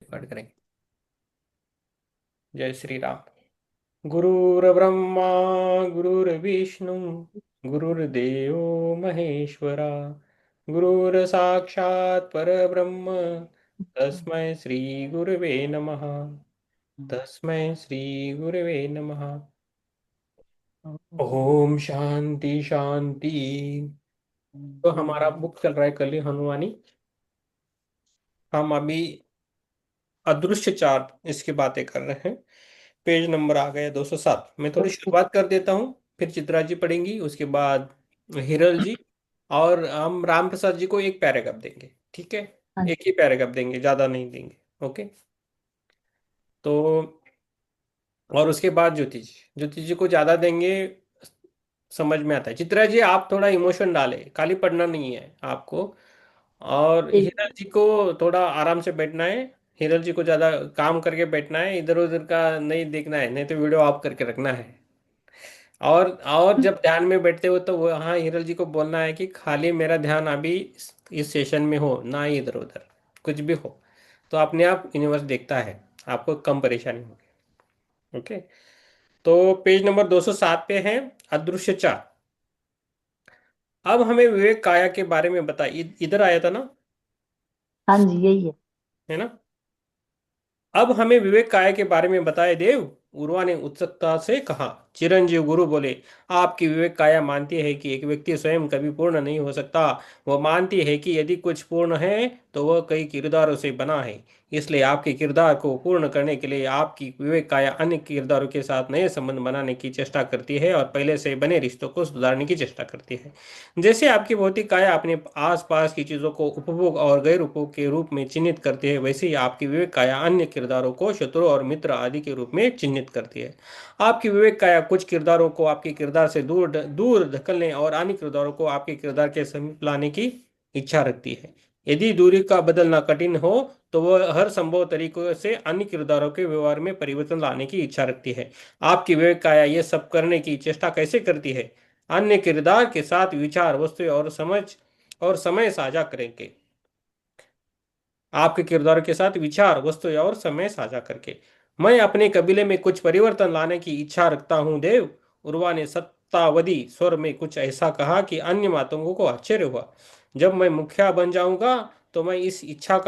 Record करेंगे। जय श्री राम। गुरुर्ब्रह्मा गुरुर्विष्णु गुरुर्देव महेश्वरा गुरुर्साक्षात् परब्रह्म तस्मै श्री गुरवे नमः। तस्मै श्री गुरवे नमः। ओम शांति शांति। तो हमारा बुक चल रहा है कली हनुमानी। हम अभी अदृश्य चार्ट इसकी बातें कर रहे हैं। पेज नंबर आ गया 207। मैं थोड़ी शुरुआत कर देता हूँ, फिर चित्रा जी पढ़ेंगी, उसके बाद हिरल जी। और हम राम प्रसाद जी को एक पैराग्राफ देंगे, ठीक है। हाँ एक ही पैराग्राफ देंगे, ज्यादा नहीं देंगे। ओके। तो और उसके बाद ज्योति जी को ज्यादा देंगे। समझ में आता है। चित्रा जी आप थोड़ा इमोशन डाले, खाली पढ़ना नहीं है आपको। और ठीक हिरल जी को थोड़ा आराम से बैठना है। हिरल जी को ज्यादा काम करके बैठना है, इधर उधर का नहीं देखना है, नहीं तो वीडियो ऑफ करके रखना है। और है। जब ध्यान में बैठते हो तो वो हाँ हिरल जी को बोलना है कि खाली मेरा ध्यान अभी इस सेशन में हो, ना ही इधर उधर कुछ भी हो। तो अपने आप यूनिवर्स देखता है, आपको कम परेशानी होगी। ओके। तो पेज नंबर 207 पे है अदृश्य चार। अब हमें विवेक काया के बारे में बताइए, इधर आया था ना, हाँ जी, यही है। है ना। अब हमें विवेक काय के बारे में बताए देव। उर्वा ने उत्सुकता से कहा। चिरंजीव गुरु बोले, आपकी विवेक काया मानती है कि एक व्यक्ति स्वयं कभी पूर्ण नहीं हो सकता। वह मानती है कि यदि कुछ पूर्ण है तो वह कई किरदारों से बना है। इसलिए आपके किरदार को पूर्ण करने के लिए आपकी विवेक काया अन्य किरदारों के साथ नए संबंध बनाने की चेष्टा करती है और पहले से बने रिश्तों को सुधारने की चेष्टा करती है। जैसे आपकी भौतिक काया अपने आसपास की चीजों को उपभोग और गैर उपभोग के रूप में चिन्हित करती है, वैसे ही आपकी विवेक काया अन्य किरदारों को शत्रु और मित्र आदि के रूप में चिन्हित करती है। आपकी विवेक काया कुछ किरदारों को आपके किरदार से दूर दूर धकेलने और अन्य किरदारों को आपके किरदार के समीप लाने की इच्छा रखती है। यदि दूरी का बदलना कठिन हो तो वह हर संभव तरीकों से अन्य किरदारों के व्यवहार में परिवर्तन लाने की इच्छा रखती है। आपकी विवेक काया यह सब करने की चेष्टा कैसे करती है? अन्य किरदार के साथ विचार वस्तु और समझ और समय साझा करेंगे। आपके किरदार के साथ विचार वस्तु और समय साझा करके मैं अपने कबीले में कुछ परिवर्तन लाने की इच्छा रखता हूं देव। उर्वा ने सत्तावधी स्वर में कुछ ऐसा कहा कि अन्य मातंगों को आश्चर्य हुआ। जब मैं मुखिया बन जाऊंगा तो मैं इस इच्छा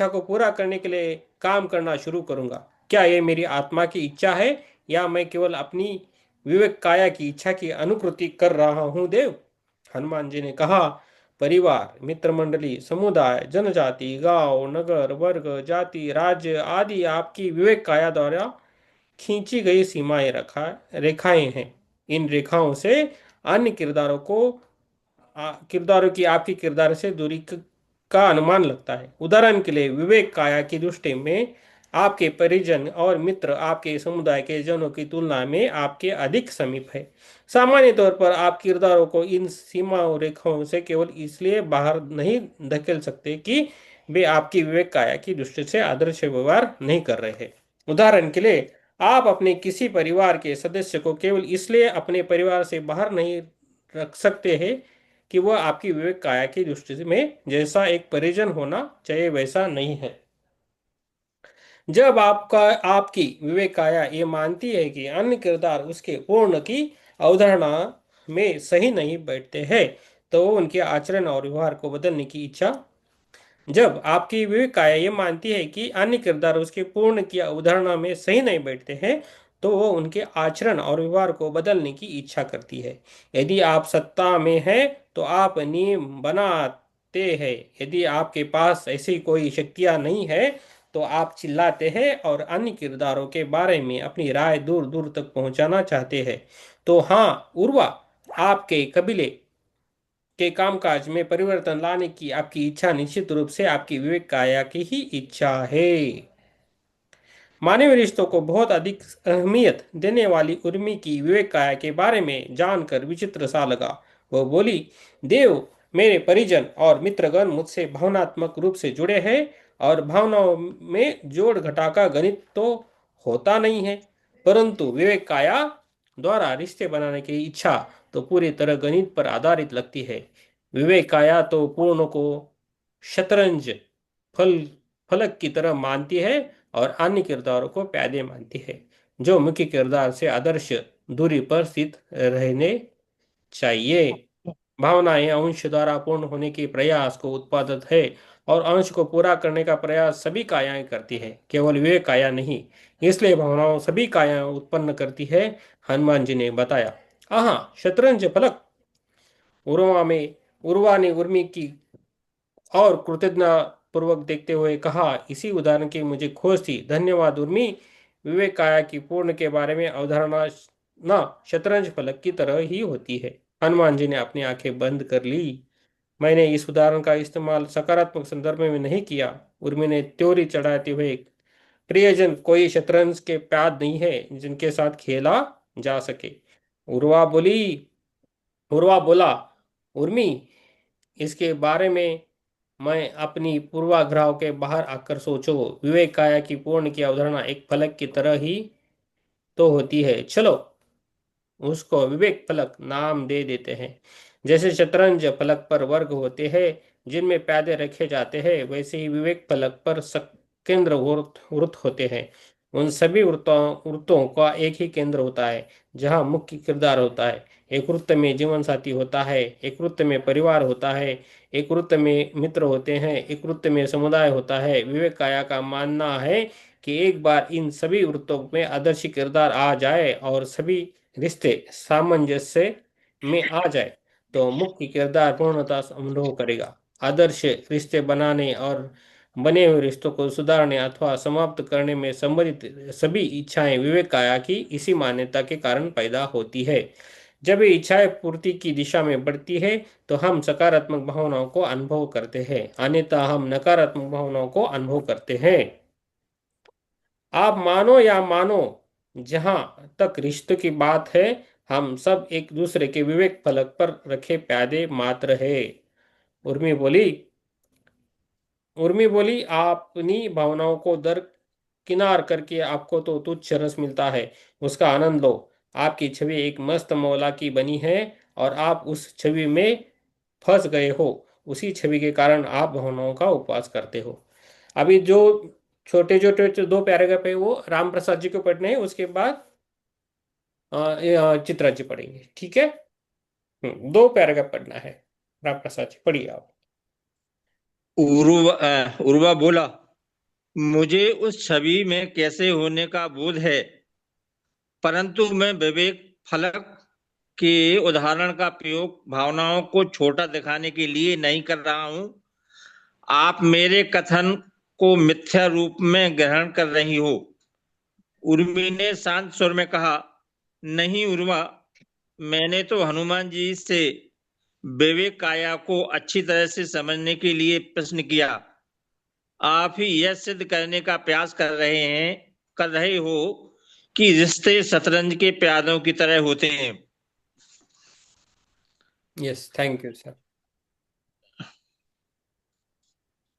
को पूरा करने के लिए काम करना शुरू करूंगा। क्या ये मेरी आत्मा की इच्छा है या मैं केवल अपनी विवेक काया की इच्छा की अनुकृति कर रहा हूं देव? हनुमान जी ने कहा, परिवार मित्र मंडली समुदाय जनजाति गांव नगर वर्ग जाति राज्य आदि आपकी विवेक काया द्वारा खींची गई सीमाएं रखा रेखाएं हैं। इन रेखाओं से अन्य किरदारों की आपकी किरदार से का अनुमान लगता है। उदाहरण के लिए विवेक काया की दृष्टि में आपके परिजन और मित्र आपके समुदाय के जनों की तुलना में आपके अधिक समीप है। सामान्य तौर पर आप किरदारों को इन सीमा रेखाओं से केवल इसलिए बाहर नहीं धकेल सकते कि वे आपकी विवेक काया की दृष्टि से आदर्श व्यवहार नहीं कर रहे हैं। उदाहरण के लिए आप अपने किसी परिवार के सदस्य को केवल इसलिए अपने परिवार से बाहर नहीं रख सकते हैं कि वह आपकी विवेक काया की दृष्टि में जैसा एक परिजन होना चाहिए वैसा नहीं है। जब आपकी विवेक काया ये मानती है कि अन्य किरदार उसके पूर्ण की अवधारणा में सही नहीं बैठते हैं तो वो उनके आचरण और व्यवहार को बदलने की इच्छा। जब आपकी विवेक काया ये मानती है कि अन्य किरदार उसके पूर्ण की अवधारणा में सही नहीं बैठते हैं तो वो उनके आचरण और व्यवहार को बदलने की इच्छा करती है। यदि आप सत्ता में हैं तो आप नियम बनाते हैं। यदि आपके पास ऐसी कोई शक्तियां नहीं है तो आप चिल्लाते हैं और अन्य किरदारों के बारे में अपनी राय दूर दूर तक पहुंचाना चाहते हैं। तो हाँ उर्वा, आपके कबीले के कामकाज में परिवर्तन लाने की आपकी इच्छा निश्चित रूप से आपकी विवेक काया की ही इच्छा है। मानवीय रिश्तों को बहुत अधिक अहमियत देने वाली उर्मी की विवेक काया के बारे में जानकर विचित्र सा लगा। वह बोली, देव, मेरे परिजन और मित्रगण मुझसे भावनात्मक रूप से जुड़े हैं और भावनाओं में जोड़ घटा का गणित तो होता नहीं है, परंतु विवेक काया द्वारा रिश्ते बनाने की इच्छा तो पूरी तरह गणित पर आधारित लगती है। विवेक काया तो पूर्ण को शतरंज फल फलक की तरह मानती है और अन्य किरदारों को प्यादे मानती है, जो मुख्य किरदार से आदर्श दूरी पर स्थित रहने चाहिए। भावनाएं अंश द्वारा पूर्ण होने के प्रयास को उत्पादक है, और अंश को पूरा करने का प्रयास सभी कायाएं करती है, केवल विवेक काया नहीं। इसलिए भावनाओं सभी कायाएं उत्पन्न करती है, हनुमान जी ने बताया। हाँ, शतरंज फलक उर्वा ने उर्मी की और कृतज्ञता पूर्वक देखते हुए कहा, इसी उदाहरण की मुझे खोज थी। धन्यवाद उर्मी। विवेक काया की पूर्ण के बारे में अवधारणा ना शतरंज फलक की तरह ही होती है। हनुमान जी ने अपनी आंखें बंद कर ली। मैंने इस उदाहरण का इस्तेमाल सकारात्मक संदर्भ में नहीं किया, उर्मी ने त्योरी चढ़ाते हुए। प्रियजन कोई शतरंज के प्याद नहीं है जिनके साथ खेला जा सके। उर्वा बोली उर्वा बोला, उर्मी, इसके बारे में मैं अपनी पूर्वाग्रह के बाहर आकर सोचो। विवेक काया की पूर्ण की अवधारणा एक फलक की तरह ही तो होती है। चलो उसको विवेक फलक नाम दे देते हैं। जैसे शतरंज फलक पर वर्ग होते हैं जिनमें प्यादे रखे जाते हैं, वैसे ही विवेक फलक पर केंद्र वृत्त वृत्त होते हैं। उन सभी वृत्तों का एक ही केंद्र होता है, जहाँ मुख्य किरदार होता है। एक वृत्त में जीवन साथी होता है, एक वृत्त में परिवार होता है, एक वृत्त में मित्र होते हैं, एक वृत्त में समुदाय होता है। विवेक काया का मानना है कि एक बार इन सभी वृत्तों में आदर्श किरदार आ जाए और सभी रिश्ते सामंजस्य में आ जाए, तो मुख्य किरदार पूर्णता अनुभव करेगा। आदर्श रिश्ते बनाने और बने हुए रिश्तों को सुधारने अथवा समाप्त करने में संबंधित सभी इच्छाएं विवेक काया की इसी मान्यता के कारण पैदा होती है। जब ये इच्छाएं पूर्ति की दिशा में बढ़ती है, तो हम सकारात्मक भावनाओं को अनुभव करते हैं, अन्यथा हम नकारात्मक भावनाओं को अनुभव करते हैं। आप मानो या मानो, जहां तक रिश्ते की बात है, हम सब एक दूसरे के विवेक फलक पर रखे प्यादे मात्र है। उर्मी बोली उर्मी बोली, अपनी भावनाओं को दरकिनार करके आपको तो तुच्छ रस मिलता है, उसका आनंद लो। आपकी छवि एक मस्त मौला की बनी है, और आप उस छवि में फंस गए हो। उसी छवि के कारण आप भावनाओं का उपवास करते हो। अभी जो छोटे छोटे जो दो पैराग्राफ है वो राम प्रसाद जी को पढ़ने हैं, उसके बाद चित्रा जी पढ़ेंगे, ठीक है। दो पैराग्राफ पढ़ना है। राम प्रसाद जी पढ़िए आप। उर्वा बोला, मुझे उस छवि में कैसे होने का बोध है, परंतु मैं विवेक फलक के उदाहरण का प्रयोग भावनाओं को छोटा दिखाने के लिए नहीं कर रहा हूं। आप मेरे कथन को मिथ्या रूप में ग्रहण कर रही हो। उर्मी ने शांत स्वर में कहा, नहीं उर्वा, मैंने तो हनुमान जी से विवेक काया को अच्छी तरह से समझने के लिए प्रश्न किया। आप ही यह सिद्ध करने का प्रयास कर रहे हो कि रिश्ते शतरंज के प्यादों की तरह होते हैं। Yes, thank you sir.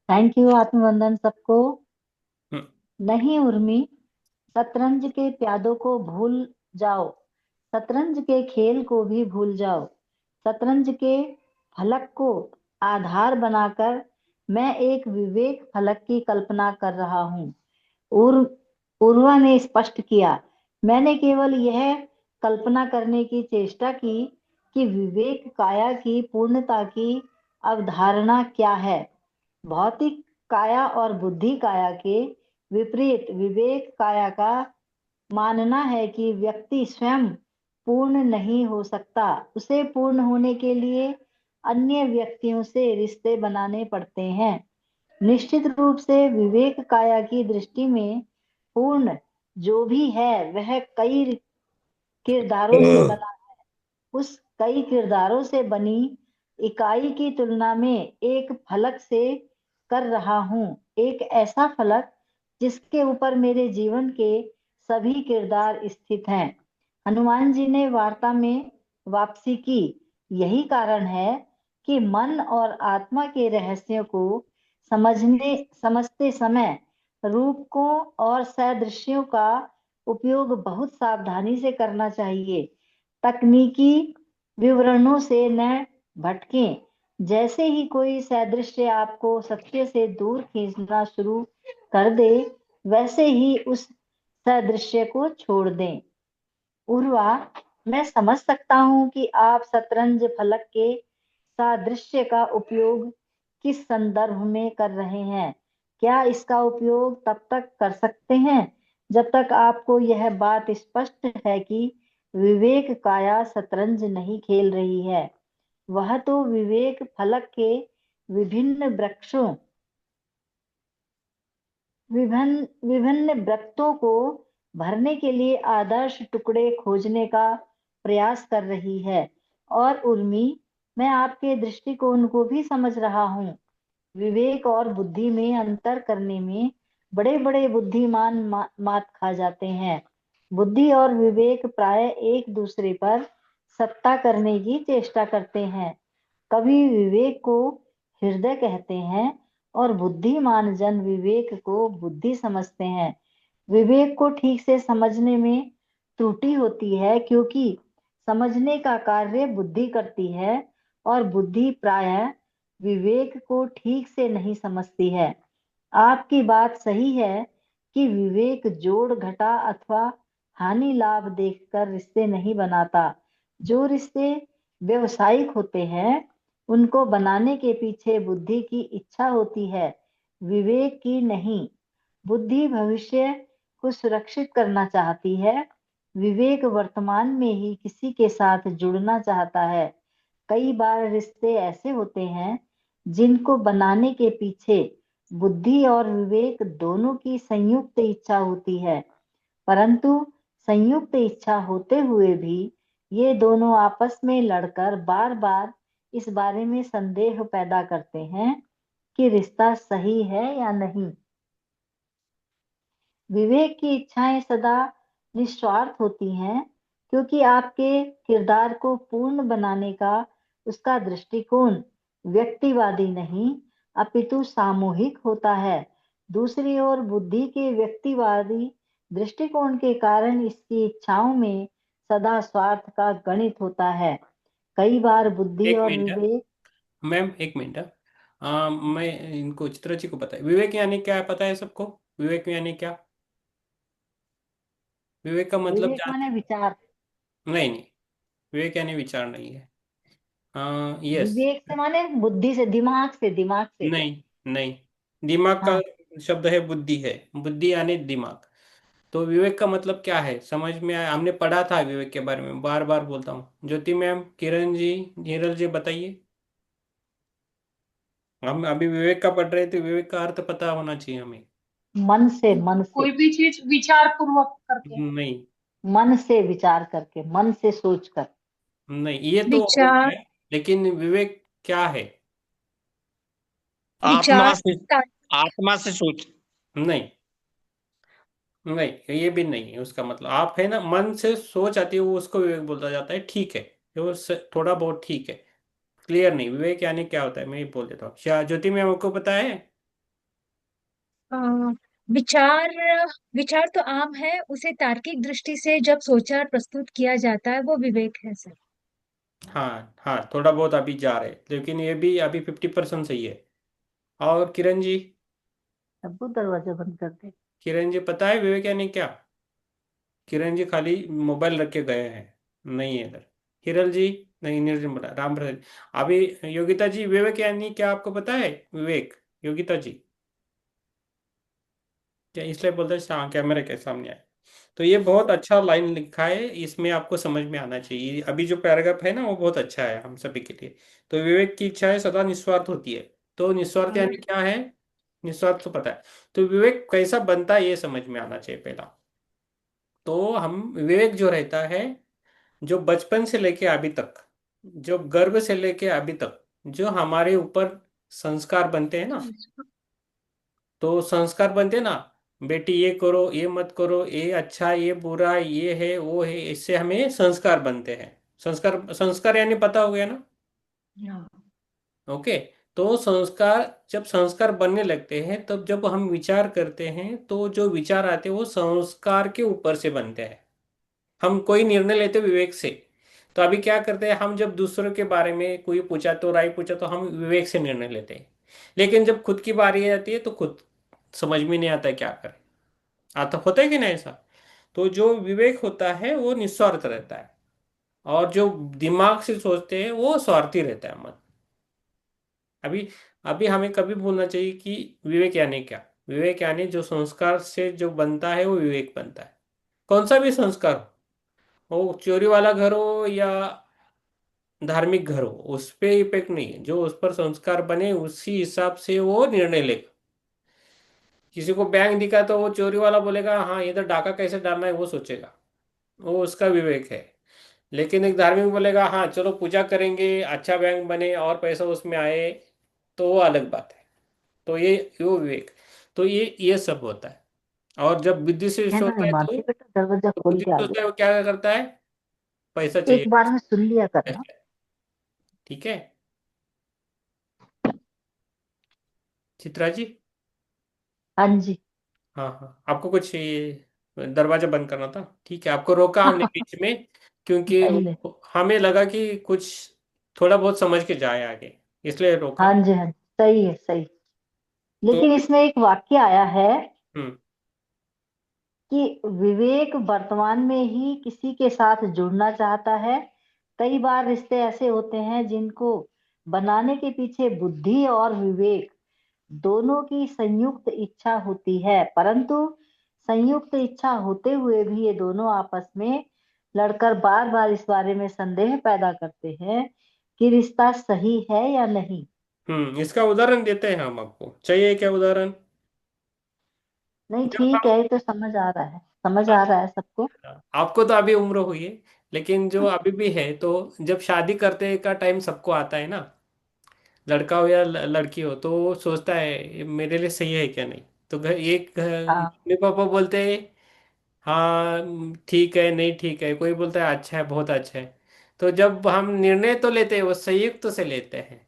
Thank you आत्मवंदन सबको। हम्म। नहीं उर्मी, शतरंज के प्यादों को भूल जाओ, शतरंज के खेल को भी भूल जाओ। शतरंज के फलक को आधार बनाकर मैं एक विवेक फलक की कल्पना कर रहा हूँ। उर उर्वा ने स्पष्ट किया, मैंने केवल यह कल्पना करने की चेष्टा की कि विवेक काया की पूर्णता की अवधारणा क्या है। भौतिक काया और बुद्धि काया के विपरीत विवेक काया का मानना है कि व्यक्ति स्वयं पूर्ण नहीं हो सकता, उसे पूर्ण होने के लिए अन्य व्यक्तियों से रिश्ते बनाने पड़ते हैं। निश्चित रूप से विवेक काया की दृष्टि में पूर्ण जो भी है वह कई किरदारों से बना, उस कई किरदारों से बनी इकाई की तुलना में एक फलक से कर रहा हूँ, एक ऐसा फलक जिसके ऊपर मेरे जीवन के सभी किरदार स्थित हैं। हनुमान जी ने वार्ता में वापसी की। यही कारण है कि मन और आत्मा के रहस्यों को समझते समय रूपकों और सदृश्यों का उपयोग बहुत सावधानी से करना चाहिए। तकनीकी विवरणों से न भटकें, जैसे ही कोई सदृश्य आपको सत्य से दूर खींचना शुरू कर दे, वैसे ही उस सदृश्य को छोड़ दें। उर्वा, मैं समझ सकता हूँ कि आप शतरंज फलक के सादृश्य का उपयोग किस संदर्भ में कर रहे हैं। क्या इसका उपयोग तब तक कर सकते हैं जब तक आपको यह बात स्पष्ट है कि विवेक काया शतरंज नहीं खेल रही है। वह तो विवेक फलक के विभिन्न वृक्षों विभिन्न विभिन्न वृत्तों को भरने के लिए आदर्श टुकड़े खोजने का प्रयास कर रही है। और उर्मी, मैं आपके दृष्टिकोण को भी समझ रहा हूँ। विवेक और बुद्धि में अंतर करने में बड़े बड़े बुद्धिमान मात खा जाते हैं। बुद्धि और विवेक प्राय एक दूसरे पर सत्ता करने की चेष्टा करते हैं। कभी विवेक को हृदय कहते हैं और बुद्धिमान जन विवेक को बुद्धि समझते हैं। विवेक को ठीक से समझने में त्रुटि होती है, क्योंकि समझने का कार्य बुद्धि करती है और बुद्धि प्रायः विवेक को ठीक से नहीं समझती है। आपकी बात सही है कि विवेक जोड़ घटा अथवा हानि लाभ देखकर रिश्ते नहीं बनाता। जो रिश्ते व्यवसायिक होते हैं, उनको बनाने के पीछे बुद्धि की इच्छा होती है, विवेक की नहीं। बुद्धि भविष्य को सुरक्षित करना चाहती है, विवेक वर्तमान में ही किसी के साथ जुड़ना चाहता है। कई बार रिश्ते ऐसे होते हैं जिनको बनाने के पीछे बुद्धि और विवेक दोनों की संयुक्त इच्छा होती है, परंतु संयुक्त इच्छा होते हुए भी ये दोनों आपस में लड़कर बार बार इस बारे में संदेह पैदा करते हैं कि रिश्ता सही है या नहीं। विवेक की इच्छाएं सदा निस्वार्थ होती हैं, क्योंकि आपके किरदार को पूर्ण बनाने का उसका दृष्टिकोण व्यक्तिवादी नहीं अपितु सामूहिक होता है। दूसरी ओर बुद्धि के व्यक्तिवादी दृष्टिकोण के कारण इसकी इच्छाओं में सदा स्वार्थ का गणित होता है। कई बार बुद्धि एक और मिनट विवेक। मैम, एक मिनट। मैं इनको चित्रा जी को पता है विवेक यानी क्या है, पता है सबको? विवेक यानी क्या? विवेक का मतलब विवेक जानते माने हैं? विचार। नहीं नहीं, विवेक यानी विचार नहीं है। हाँ, यस। विवेक से माने बुद्धि से, दिमाग से। नहीं नहीं, दिमाग का हाँ, शब्द है बुद्धि, है बुद्धि यानी दिमाग। तो विवेक का मतलब क्या है समझ में आया? हमने पढ़ा था विवेक के बारे में, बार बार बोलता हूँ। ज्योति मैम, किरण जी, नीरल जी, बताइए। हम अभी विवेक का पढ़ रहे थे, विवेक का अर्थ पता होना चाहिए हमें। मन से कोई भी चीज विचार पूर्वक करके। नहीं मन से विचार करके, मन से सोच कर। नहीं, ये तो हो विचार गया, लेकिन विवेक क्या है? आत्मा विचार से, आत्मा से सोच। नहीं नहीं, ये भी नहीं है उसका मतलब। आप है ना, मन से सोच आती है, वो उसको विवेक बोला जाता है, ठीक है। वो थोड़ा बहुत ठीक है, क्लियर नहीं। विवेक यानी क्या होता है मैं ये बोल देता हूँ। क्या ज्योति मैम आपको पता है? अ, विचार विचार तो आम है, उसे तार्किक दृष्टि से जब सोचा और प्रस्तुत किया जाता है वो विवेक है सर। हाँ हाँ, थोड़ा बहुत अभी जा रहे हैं, लेकिन ये भी अभी 50% सही है। और किरण जी, अब्बू दरवाजा बंद कर दे। किरण जी पता है विवेक यानी क्या? किरण जी खाली मोबाइल रख के गए हैं, नहीं है इधर। हिरल जी, नहीं, निर्जन बता, राम प्रसाद। अभी योगिता जी, विवेक यानी क्या आपको पता है? विवेक, योगिता जी, क्या इसलिए बोलते हैं कैमरे के सामने आए। तो ये बहुत अच्छा लाइन लिखा है, इसमें आपको समझ में आना चाहिए। अभी जो पैराग्राफ है ना, वो बहुत अच्छा है हम सभी के लिए। तो विवेक की इच्छा है सदा निस्वार्थ होती है। तो निस्वार्थ यानी क्या है? निस्वार्थ तो पता है। तो विवेक कैसा बनता है ये समझ में आना चाहिए पहला। तो हम विवेक जो रहता है, जो बचपन से लेके अभी तक, जो गर्भ से लेके अभी तक, जो हमारे ऊपर संस्कार बनते हैं ना, तो संस्कार बनते हैं ना, बेटी ये करो, ये मत करो, ये अच्छा, ये बुरा, ये है, वो है, इससे हमें संस्कार बनते हैं। संस्कार, संस्कार यानी पता हो गया ना? हाँ। ओके। तो संस्कार, जब संस्कार बनने लगते हैं, तब जब हम विचार करते हैं, तो जो विचार आते हैं वो संस्कार के ऊपर से बनते हैं। हम कोई निर्णय लेते विवेक से, तो अभी क्या करते हैं हम, जब दूसरों के बारे में कोई पूछा तो राय पूछा तो हम विवेक से निर्णय लेते हैं, लेकिन जब खुद की बारी आती है तो खुद समझ में नहीं आता है क्या करें। आता होता है कि नहीं ऐसा? तो जो विवेक होता है वो निस्वार्थ रहता है, और जो दिमाग से सोचते हैं वो स्वार्थी रहता है मन। अभी अभी हमें कभी बोलना चाहिए कि विवेक यानी क्या। विवेक यानी जो संस्कार से जो बनता है वो विवेक बनता है। कौन सा भी संस्कार हो, वो चोरी वाला घर हो या धार्मिक घर हो, उस पे इफेक्ट नहीं है। जो उस पर संस्कार बने उसी हिसाब से वो निर्णय लेगा। किसी को बैंक दिखा तो वो चोरी वाला बोलेगा हाँ इधर डाका कैसे डालना है, वो सोचेगा, वो उसका विवेक है। लेकिन एक धार्मिक बोलेगा हाँ चलो पूजा करेंगे, अच्छा बैंक बने और पैसा उसमें आए, तो वो अलग बात है। तो ये वो विवेक, तो ये सब होता है। और जब बुद्धि से है ना सोचता है मानसी, तो बेटा दरवाजा खोल बुद्धि के से आ सोचता है गया। वो क्या करता है, पैसा एक चाहिए बार में सुन लिया करना। पैसा। ठीक है चित्रा जी। हाँ जी। हाँ हाँ, आपको कुछ ये दरवाजा बंद करना था, ठीक है, आपको रोका हमने बीच में, क्योंकि नहीं नहीं। हमें लगा कि कुछ थोड़ा बहुत समझ के जाए आगे, इसलिए रोका। हाँ जी हाँ जी, सही है सही। तो लेकिन इसमें एक वाक्य आया है हम्म कि विवेक वर्तमान में ही किसी के साथ जुड़ना चाहता है। कई बार रिश्ते ऐसे होते हैं जिनको बनाने के पीछे बुद्धि और विवेक दोनों की संयुक्त इच्छा होती है, परंतु संयुक्त इच्छा होते हुए भी ये दोनों आपस में लड़कर बार बार इस बारे में संदेह पैदा करते हैं कि रिश्ता सही है या नहीं। इसका उदाहरण देते हैं हम, आपको चाहिए क्या उदाहरण? नहीं जब ठीक हम है, ये तो समझ आ रहा है, समझ आ रहा है सबको। आपको तो अभी उम्र हुई है, लेकिन जो अभी भी है, तो जब शादी करते का टाइम सबको आता है ना, लड़का हो या लड़की हो, तो वो सोचता है ये मेरे लिए सही है क्या नहीं। तो हाँ मम्मी पापा बोलते हैं हाँ ठीक है, नहीं ठीक है, कोई बोलता है अच्छा है, बहुत अच्छा है। तो जब हम निर्णय तो लेते हैं वो संयुक्त से लेते हैं,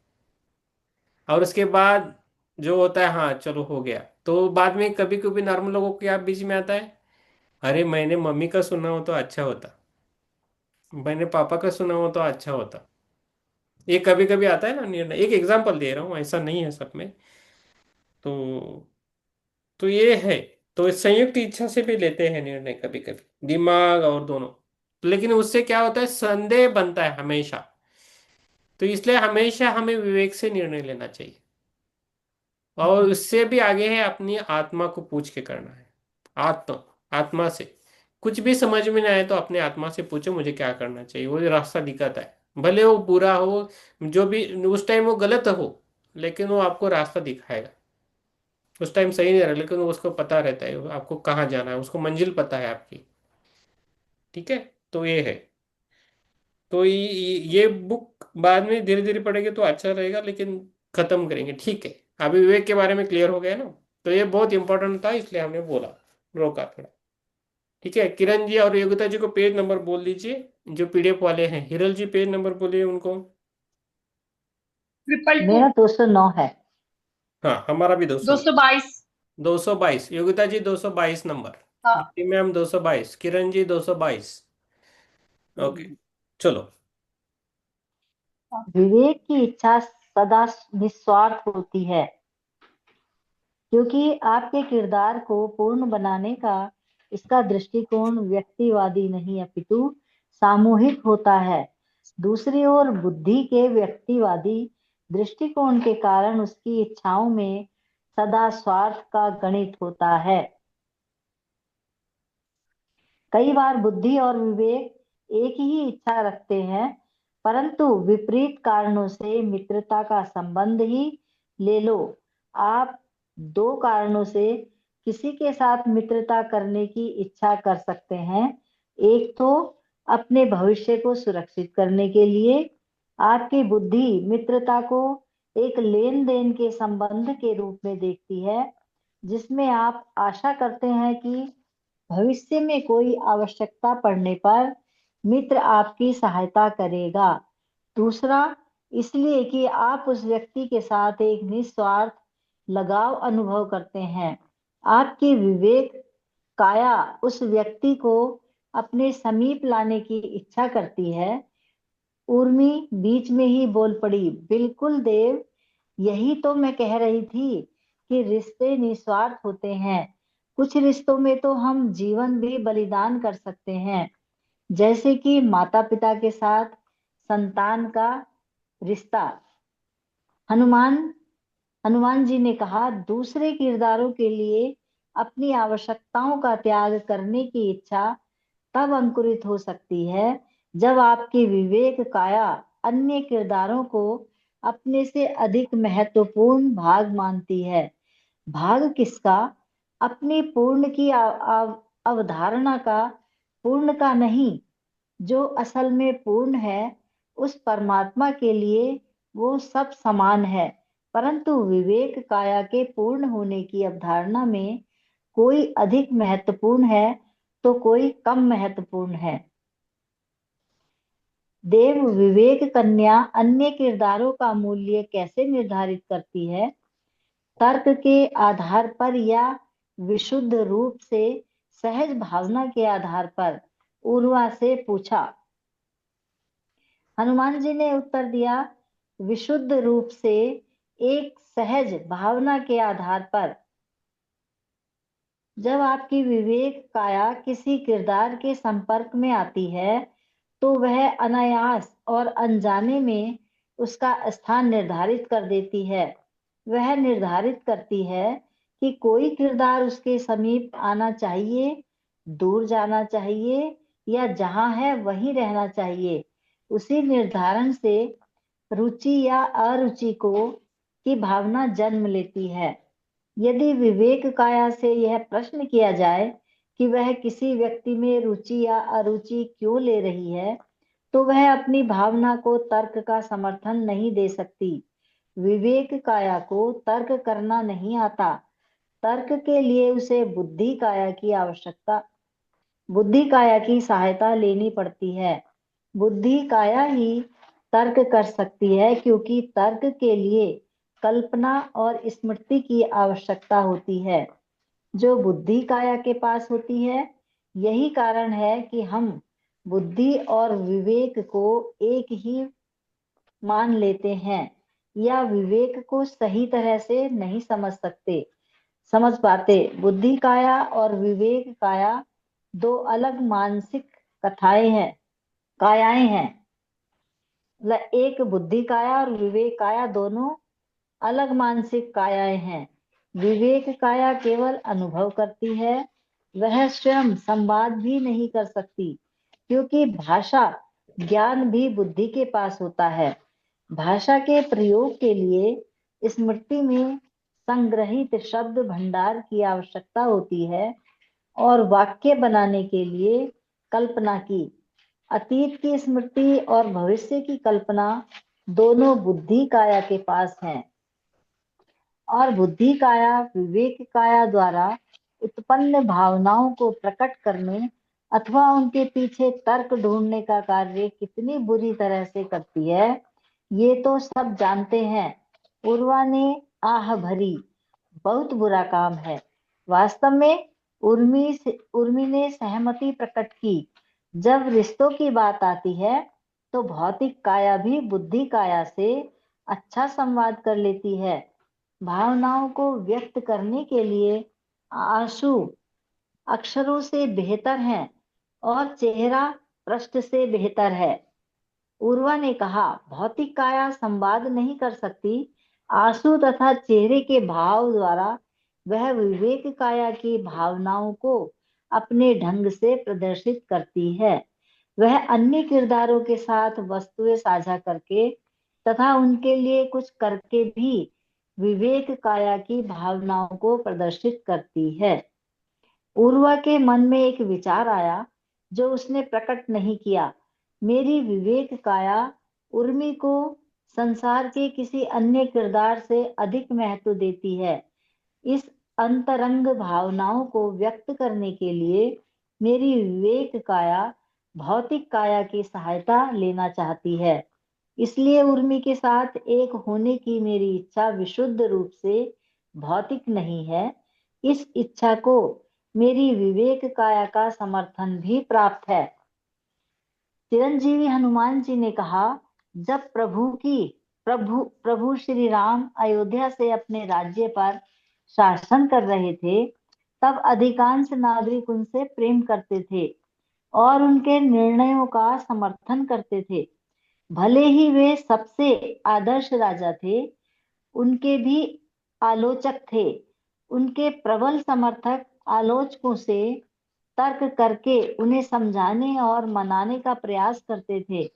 और उसके बाद जो होता है हाँ चलो हो गया, तो बाद में कभी कभी नॉर्मल लोगों के आप बीच में आता है, अरे मैंने मम्मी का सुना हो तो अच्छा होता, मैंने पापा का सुना हो तो अच्छा होता। ये कभी कभी आता है ना निर्णय, एक एग्जांपल दे रहा हूँ, ऐसा नहीं है सब में। तो ये है, तो इस संयुक्त इच्छा से भी लेते हैं निर्णय कभी कभी, दिमाग और दोनों। लेकिन उससे क्या होता है, संदेह बनता है हमेशा। तो इसलिए हमेशा हमें विवेक से निर्णय लेना चाहिए, और उससे भी आगे है अपनी आत्मा को पूछ के करना है। आत्मा आत्मा से कुछ भी समझ में नहीं आए तो अपने आत्मा से पूछो मुझे क्या करना चाहिए, वो रास्ता दिखाता है। भले वो बुरा हो, जो भी उस टाइम वो गलत हो, लेकिन वो आपको रास्ता दिखाएगा। उस टाइम सही नहीं रहा, लेकिन वो उसको पता रहता है आपको कहाँ जाना है, उसको मंजिल पता है आपकी। ठीक है, तो ये है। तो ये बुक बाद में धीरे धीरे पढ़ेंगे तो अच्छा रहेगा, लेकिन खत्म करेंगे, ठीक है। अभी विवेक के बारे में क्लियर हो गया ना, तो ये बहुत इंपॉर्टेंट था इसलिए हमने बोला, रोका थोड़ा। ठीक है, किरण जी और योगिता जी को पेज नंबर बोल दीजिए, जो पीडीएफ वाले हैं। हिरल जी पेज नंबर बोलिए उनको। 222। मेरा 209 है। हाँ हमारा भी 200। 222। 222 योगिता जी, 222 नंबर। हाँ। दीप्ति मैम 222, किरण जी 222। ओके, चलो। विवेक की इच्छा सदा निस्वार्थ होती है, क्योंकि आपके किरदार को पूर्ण बनाने का इसका दृष्टिकोण व्यक्तिवादी नहीं अपितु सामूहिक होता है। दूसरी ओर बुद्धि के व्यक्तिवादी दृष्टिकोण के कारण उसकी इच्छाओं में सदा स्वार्थ का गणित होता है। कई बार बुद्धि और विवेक एक ही इच्छा रखते हैं, परंतु विपरीत कारणों से मित्रता का संबंध ही ले लो। आप दो कारणों से किसी के साथ मित्रता करने की इच्छा कर सकते हैं। एक तो अपने भविष्य को सुरक्षित करने के लिए। आपकी बुद्धि मित्रता को एक लेन देन के संबंध के रूप में देखती है, जिसमें आप आशा करते हैं कि भविष्य में कोई आवश्यकता पड़ने पर मित्र आपकी सहायता करेगा। दूसरा, इसलिए कि आप उस व्यक्ति के साथ एक निस्वार्थ लगाव अनुभव करते हैं। आपकी विवेक काया उस व्यक्ति को अपने समीप लाने की इच्छा करती है, उर्मी बीच में ही बोल पड़ी, बिल्कुल देव, यही तो मैं कह रही थी कि रिश्ते निस्वार्थ होते हैं। कुछ रिश्तों में तो हम जीवन भी बलिदान कर सकते हैं, जैसे कि माता पिता के साथ संतान का रिश्ता। हनुमान हनुमान जी ने कहा, दूसरे किरदारों के लिए अपनी आवश्यकताओं का त्याग करने की इच्छा तब अंकुरित हो सकती है जब आपकी विवेक काया अन्य किरदारों को अपने से अधिक महत्वपूर्ण भाग मानती है। भाग किसका? अपनी पूर्ण की अवधारणा का, पूर्ण का नहीं। जो असल में पूर्ण है, उस परमात्मा के लिए वो सब समान है, परंतु विवेक काया के पूर्ण होने की अवधारणा में कोई अधिक महत्वपूर्ण है तो कोई कम महत्वपूर्ण है। देव, विवेक कन्या अन्य किरदारों का मूल्य कैसे निर्धारित करती है? तर्क के आधार पर या विशुद्ध रूप से सहज भावना के आधार पर? उर्वा से पूछा। हनुमान जी ने उत्तर दिया, विशुद्ध रूप से, एक सहज भावना के आधार पर। जब आपकी विवेक काया किसी किरदार के संपर्क में आती है तो वह अनायास और अनजाने में उसका स्थान निर्धारित कर देती है। वह निर्धारित करती है कि कोई किरदार उसके समीप आना चाहिए, दूर जाना चाहिए, या जहां है वहीं रहना चाहिए। उसी निर्धारण से रुचि या अरुचि की भावना जन्म लेती है। यदि विवेक काया से यह प्रश्न किया जाए कि वह किसी व्यक्ति में रुचि या अरुचि क्यों ले रही है, तो वह अपनी भावना को तर्क का समर्थन नहीं दे सकती। विवेक काया को तर्क करना नहीं आता। तर्क के लिए उसे बुद्धि काया की सहायता लेनी पड़ती है। बुद्धि काया ही तर्क कर सकती है, क्योंकि तर्क के लिए कल्पना और स्मृति की आवश्यकता होती है, जो बुद्धि काया के पास होती है। यही कारण है कि हम बुद्धि और विवेक को एक ही मान लेते हैं, या विवेक को सही तरह से नहीं समझ पाते। बुद्धि काया और विवेक काया दो अलग मानसिक कायाएं हैं। एक बुद्धि काया और विवेक काया दोनों अलग मानसिक कायाएं हैं। विवेक काया केवल अनुभव करती है, वह स्वयं संवाद भी नहीं कर सकती, क्योंकि भाषा ज्ञान भी बुद्धि के पास होता है। भाषा के प्रयोग के लिए स्मृति में संग्रहित शब्द भंडार की आवश्यकता होती है, और वाक्य बनाने के लिए कल्पना की। अतीत की स्मृति और भविष्य की कल्पना दोनों बुद्धि काया के पास हैं, और बुद्धि काया विवेक काया द्वारा उत्पन्न भावनाओं को प्रकट करने अथवा उनके पीछे तर्क ढूंढने का कार्य कितनी बुरी तरह से करती है, ये तो सब जानते हैं। उर्वा ने आह भरी, बहुत बुरा काम है। वास्तव में उर्मी ने सहमति प्रकट की। जब रिश्तों की बात आती है तो भौतिक काया भी बुद्धि काया से अच्छा संवाद कर लेती है। भावनाओं को व्यक्त करने के लिए आंसू अक्षरों से बेहतर हैं और चेहरा पृष्ठ से बेहतर है। उर्वा ने कहा, भौतिक काया संवाद नहीं कर सकती। आंसू तथा चेहरे के भाव द्वारा वह विवेक काया की भावनाओं को अपने ढंग से प्रदर्शित करती है। वह अन्य किरदारों के साथ वस्तुएं साझा करके तथा उनके लिए कुछ करके भी विवेक काया की भावनाओं को प्रदर्शित करती है। उर्वा के मन में एक विचार आया जो उसने प्रकट नहीं किया। मेरी विवेक काया उर्मी को संसार के किसी अन्य किरदार से अधिक महत्व देती है। इस अंतरंग भावनाओं को व्यक्त करने के लिए मेरी विवेक काया भौतिक काया की सहायता लेना चाहती है। इसलिए उर्मी के साथ एक होने की मेरी इच्छा विशुद्ध रूप से भौतिक नहीं है। इस इच्छा को मेरी विवेक काया का समर्थन भी प्राप्त है। चिरंजीवी हनुमान जी ने कहा, जब प्रभु श्री राम अयोध्या से अपने राज्य पर शासन कर रहे थे, तब अधिकांश नागरिक उनसे प्रेम करते थे और उनके निर्णयों का समर्थन करते थे। भले ही वे सबसे आदर्श राजा थे, उनके भी आलोचक थे। उनके प्रबल समर्थक आलोचकों से तर्क करके उन्हें समझाने और मनाने का प्रयास करते थे,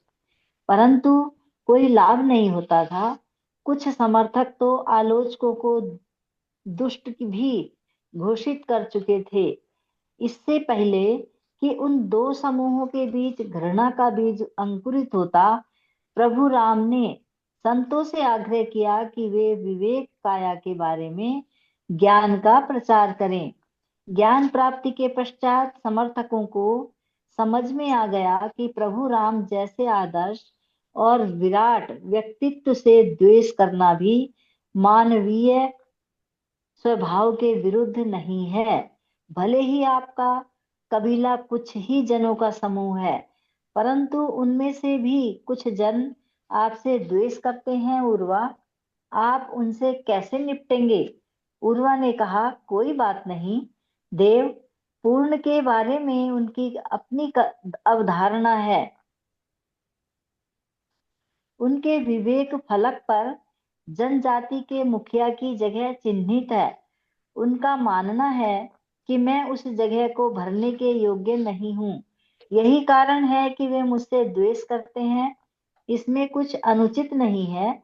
परंतु कोई लाभ नहीं होता था। कुछ समर्थक तो आलोचकों को दुष्ट भी घोषित कर चुके थे। इससे पहले कि उन दो समूहों के बीच घृणा का बीज अंकुरित होता, प्रभु राम ने संतों से आग्रह किया कि वे विवेक काया के बारे में ज्ञान का प्रचार करें। ज्ञान प्राप्ति के पश्चात समर्थकों को समझ में आ गया कि प्रभु राम जैसे आदर्श और विराट व्यक्तित्व से द्वेष करना भी मानवीय स्वभाव के विरुद्ध नहीं है। भले ही आपका कबीला कुछ ही जनों का समूह है, परंतु उनमें से भी कुछ जन आपसे द्वेष करते हैं। उर्वा, आप उनसे कैसे निपटेंगे? उर्वा ने कहा, कोई बात नहीं देव, पूर्ण के बारे में उनकी अपनी अवधारणा है। उनके विवेक फलक पर जनजाति के मुखिया की जगह चिन्हित है। उनका मानना है कि मैं उस जगह को भरने के योग्य नहीं हूँ। यही कारण है कि वे मुझसे द्वेष करते हैं। इसमें कुछ अनुचित नहीं है,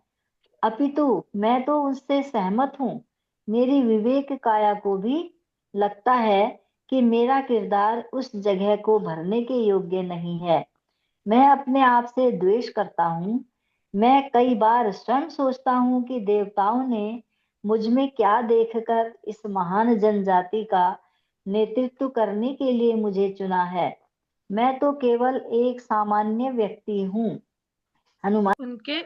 अपितु मैं तो उससे सहमत हूँ। मेरी विवेक काया को भी लगता है कि मेरा किरदार उस जगह को भरने के योग्य नहीं है। मैं अपने आप से द्वेष करता हूँ। मैं कई बार स्वयं सोचता हूँ कि देवताओं ने मुझ में क्या देखकर इस महान जनजाति का नेतृत्व करने के लिए मुझे चुना है। मैं तो केवल एक सामान्य व्यक्ति हूँ। हनुमान उनके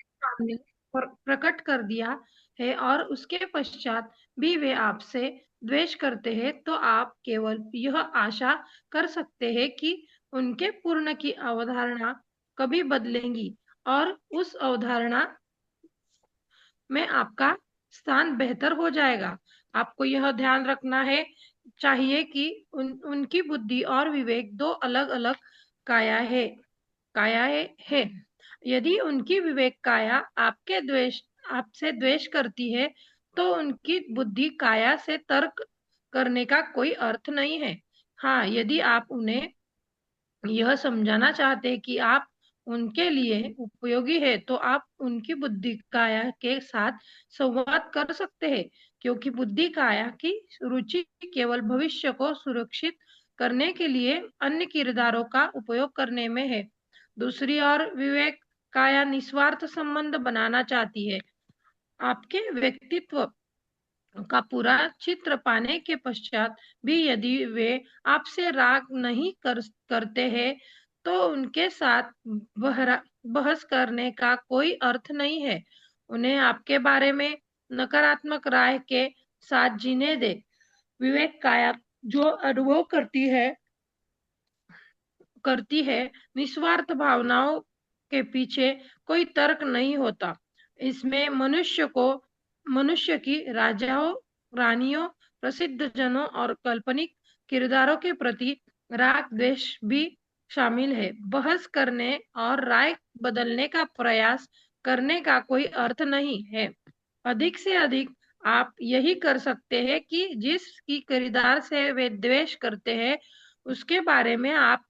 सामने प्रकट कर दिया है और उसके पश्चात भी वे आपसे द्वेष करते हैं, तो आप केवल यह आशा कर सकते हैं कि उनके पूर्ण की अवधारणा कभी बदलेंगी और उस अवधारणा में आपका स्थान बेहतर हो जाएगा। आपको यह ध्यान रखना है चाहिए कि उनकी बुद्धि और विवेक दो अलग अलग काया है। यदि उनकी विवेक काया आपसे द्वेष करती है, तो उनकी बुद्धि काया से तर्क करने का कोई अर्थ नहीं है। हाँ, यदि आप उन्हें यह समझाना चाहते हैं कि आप उनके लिए उपयोगी है, तो आप उनकी बुद्धि काया के साथ संवाद कर सकते हैं, क्योंकि बुद्धि काया की रुचि केवल भविष्य को सुरक्षित करने के लिए अन्य किरदारों का उपयोग करने में है। दूसरी ओर विवेक काया निस्वार्थ संबंध बनाना चाहती है। आपके व्यक्तित्व का पूरा चित्र पाने के पश्चात भी यदि वे आपसे राग नहीं करते हैं, तो उनके साथ बहस करने का कोई अर्थ नहीं है। उन्हें आपके बारे में नकारात्मक राय के साथ जीने दे। विवेक काया जो अनुभव करती है, निस्वार्थ भावनाओं के पीछे कोई तर्क नहीं होता। इसमें मनुष्य की राजाओं, रानियों, प्रसिद्ध जनों और काल्पनिक किरदारों के प्रति राग द्वेष भी शामिल है। बहस करने और राय बदलने का प्रयास करने का कोई अर्थ नहीं है। अधिक से अधिक आप यही कर सकते हैं कि जिसकी किरदार से वे द्वेष करते हैं, उसके बारे में आप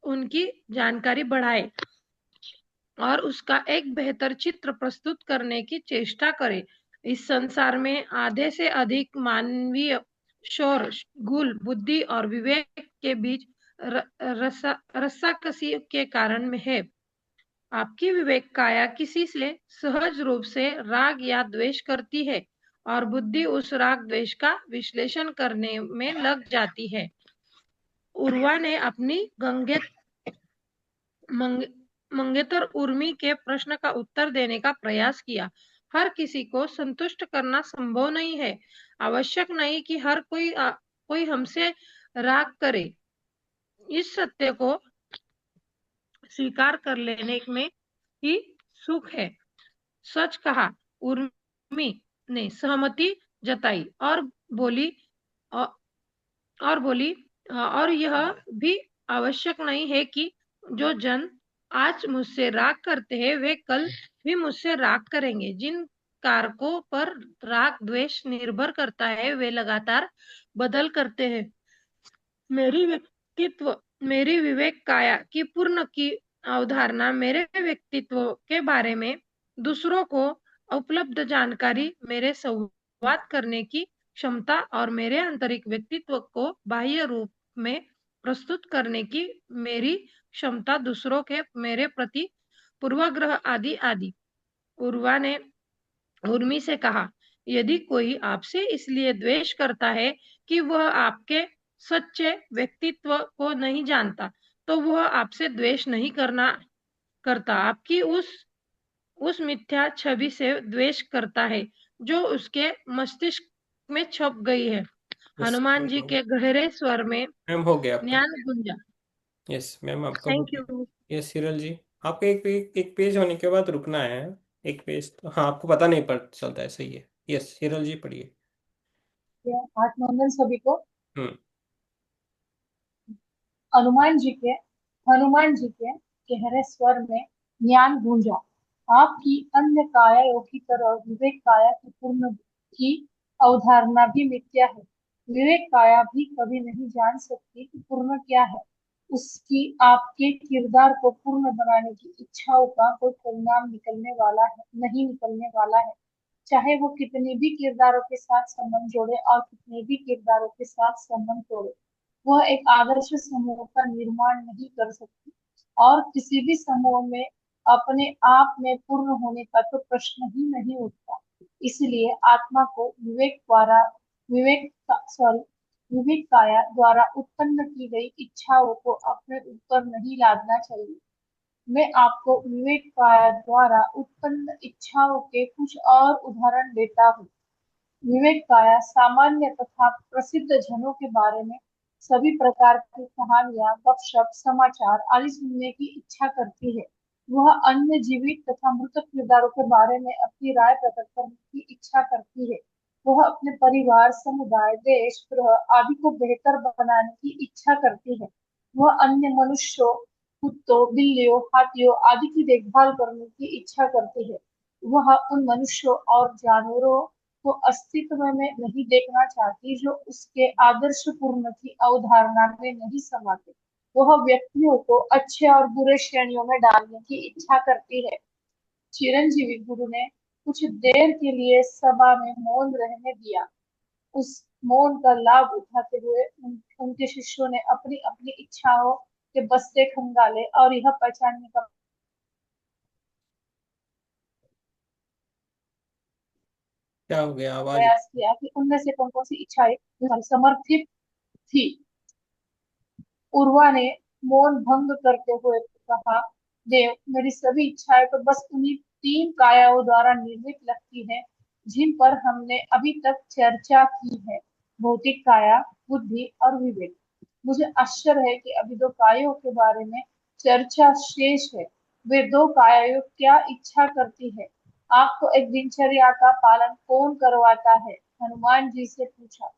उनकी जानकारी बढ़ाएं और उसका एक बेहतर चित्र प्रस्तुत करने की चेष्टा करें। इस संसार में आधे से अधिक मानवीय शोर गुल बुद्धि और विवेक के बीच रस्साकसी के कारण में है। आपकी विवेक काया किसी से सहज रूप से राग या द्वेष करती है और बुद्धि उस राग द्वेष का विश्लेषण करने में लग जाती है। उर्वा ने अपनी मंगेतर उर्मी के प्रश्न का उत्तर देने का प्रयास किया। हर किसी को संतुष्ट करना संभव नहीं है। आवश्यक नहीं कि हर कोई हमसे राग करे। इस सत्य को स्वीकार कर लेने में ही सुख है। सच कहा। उर्मी ने सहमति जताई और बोली औ- और बोली और यह भी आवश्यक नहीं है कि जो जन आज मुझसे राग करते हैं वे कल भी मुझसे राग करेंगे। जिन कारकों पर राग द्वेष निर्भर करता है वे लगातार बदल करते हैं। मेरी व्यक्तित्व मेरी विवेक काया की पूर्ण की अवधारणा मेरे व्यक्तित्व के बारे में दूसरों को उपलब्ध जानकारी, मेरे संवाद करने की क्षमता और मेरे आंतरिक व्यक्तित्व को बाह्य रूप में प्रस्तुत करने की मेरी क्षमता दूसरों के मेरे प्रति पूर्वाग्रह आदि आदि। उर्वा ने उर्मी से कहा, यदि कोई आपसे इसलिए द्वेष करता है कि वह आपके सच्चे व्यक्तित्व को नहीं जानता, तो वह आपसे द्वेष नहीं करता, आपकी उस मिथ्या छवि से द्वेष करता है जो उसके मस्तिष्क में छप गई है। यस हनुमान जी के गहरे स्वर में मैम, हो गया आपका। ज्ञान गुंजा। यस मैम, आपका हो थैंक गया। यू। यस हिरल जी, आपको एक पेज होने के बाद रुकना है। एक पेज तो हाँ, आपको पता नहीं पड़ चलता है, सही है। यस हिरल जी, पढ़िए। आत्मवंदन सभी को। हम्म। हनुमान जी के हनुमान जी के गहरे स्वर में ज्ञान गूंजा। आपकी अन्य कायाओं की तरह विवेक काया की पूर्ण की अवधारणा भी मिथ्या है। विवेक काया भी कभी नहीं जान सकती कि पूर्ण क्या है। उसकी आपके किरदार को पूर्ण बनाने की इच्छाओं का कोई परिणाम नहीं निकलने वाला है। चाहे वो कितने भी किरदारों के साथ संबंध जोड़े और कितने भी किरदारों के साथ संबंध तोड़े, वह एक आदर्श समूह का निर्माण नहीं कर सकती। और किसी भी समूह में अपने आप में पूर्ण होने का तो प्रश्न ही नहीं उठता। इसलिए आत्मा को विवेक काया द्वारा उत्पन्न की गई इच्छाओं को अपने ऊपर नहीं लादना चाहिए। मैं आपको विवेक काया द्वारा उत्पन्न इच्छाओं के कुछ और उदाहरण देता हूँ। विवेक काया सामान्य तथा प्रसिद्ध जनों के बारे में सभी प्रकार की कहानियां, गपशप, समाचार आदि सुनने की इच्छा करती है। वह अन्य जीवित तथा मृत किरदारों के बारे में अपनी राय प्रकट करने की इच्छा करती है। वह अपने परिवार, समुदाय, देश, ग्रह आदि को बेहतर बनाने की इच्छा करती है। वह अन्य मनुष्यों, कुत्तों, बिल्लियों, हाथियों आदि की देखभाल करने की इच्छा करती है। वह उन मनुष्यों और जानवरों को अस्तित्व में नहीं देखना चाहती जो उसके आदर्श पूर्ण की अवधारणा में नहीं समाते। वह व्यक्तियों को अच्छे और बुरे श्रेणियों में डालने की इच्छा करती है। चिरंजीवी गुरु ने कुछ देर के लिए सभा में मौन रहने दिया। उस मौन का लाभ उठाते हुए उनके शिष्यों ने अपनी अपनी इच्छाओं के बस्ते खंगाले और यह पहचानने का क्या हो गया, आवाज? प्रयास किया कि उनमें से कौन कौन सी इच्छाएं समर्थित थी। उर्वा ने मौन भंग करते हुए कहा, देव, मेरी सभी इच्छाएं तो बस उन्हीं 3 कायाओं द्वारा निर्मित लगती हैं जिन पर हमने अभी तक चर्चा की है, भौतिक काया, बुद्धि और विवेक। मुझे आश्चर्य है कि अभी 2 कायों के बारे में चर्चा शेष है। वे 2 कायाएं क्या इच्छा करती है? आपको एक दिनचर्या का पालन कौन करवाता है? हनुमान जी से पूछा।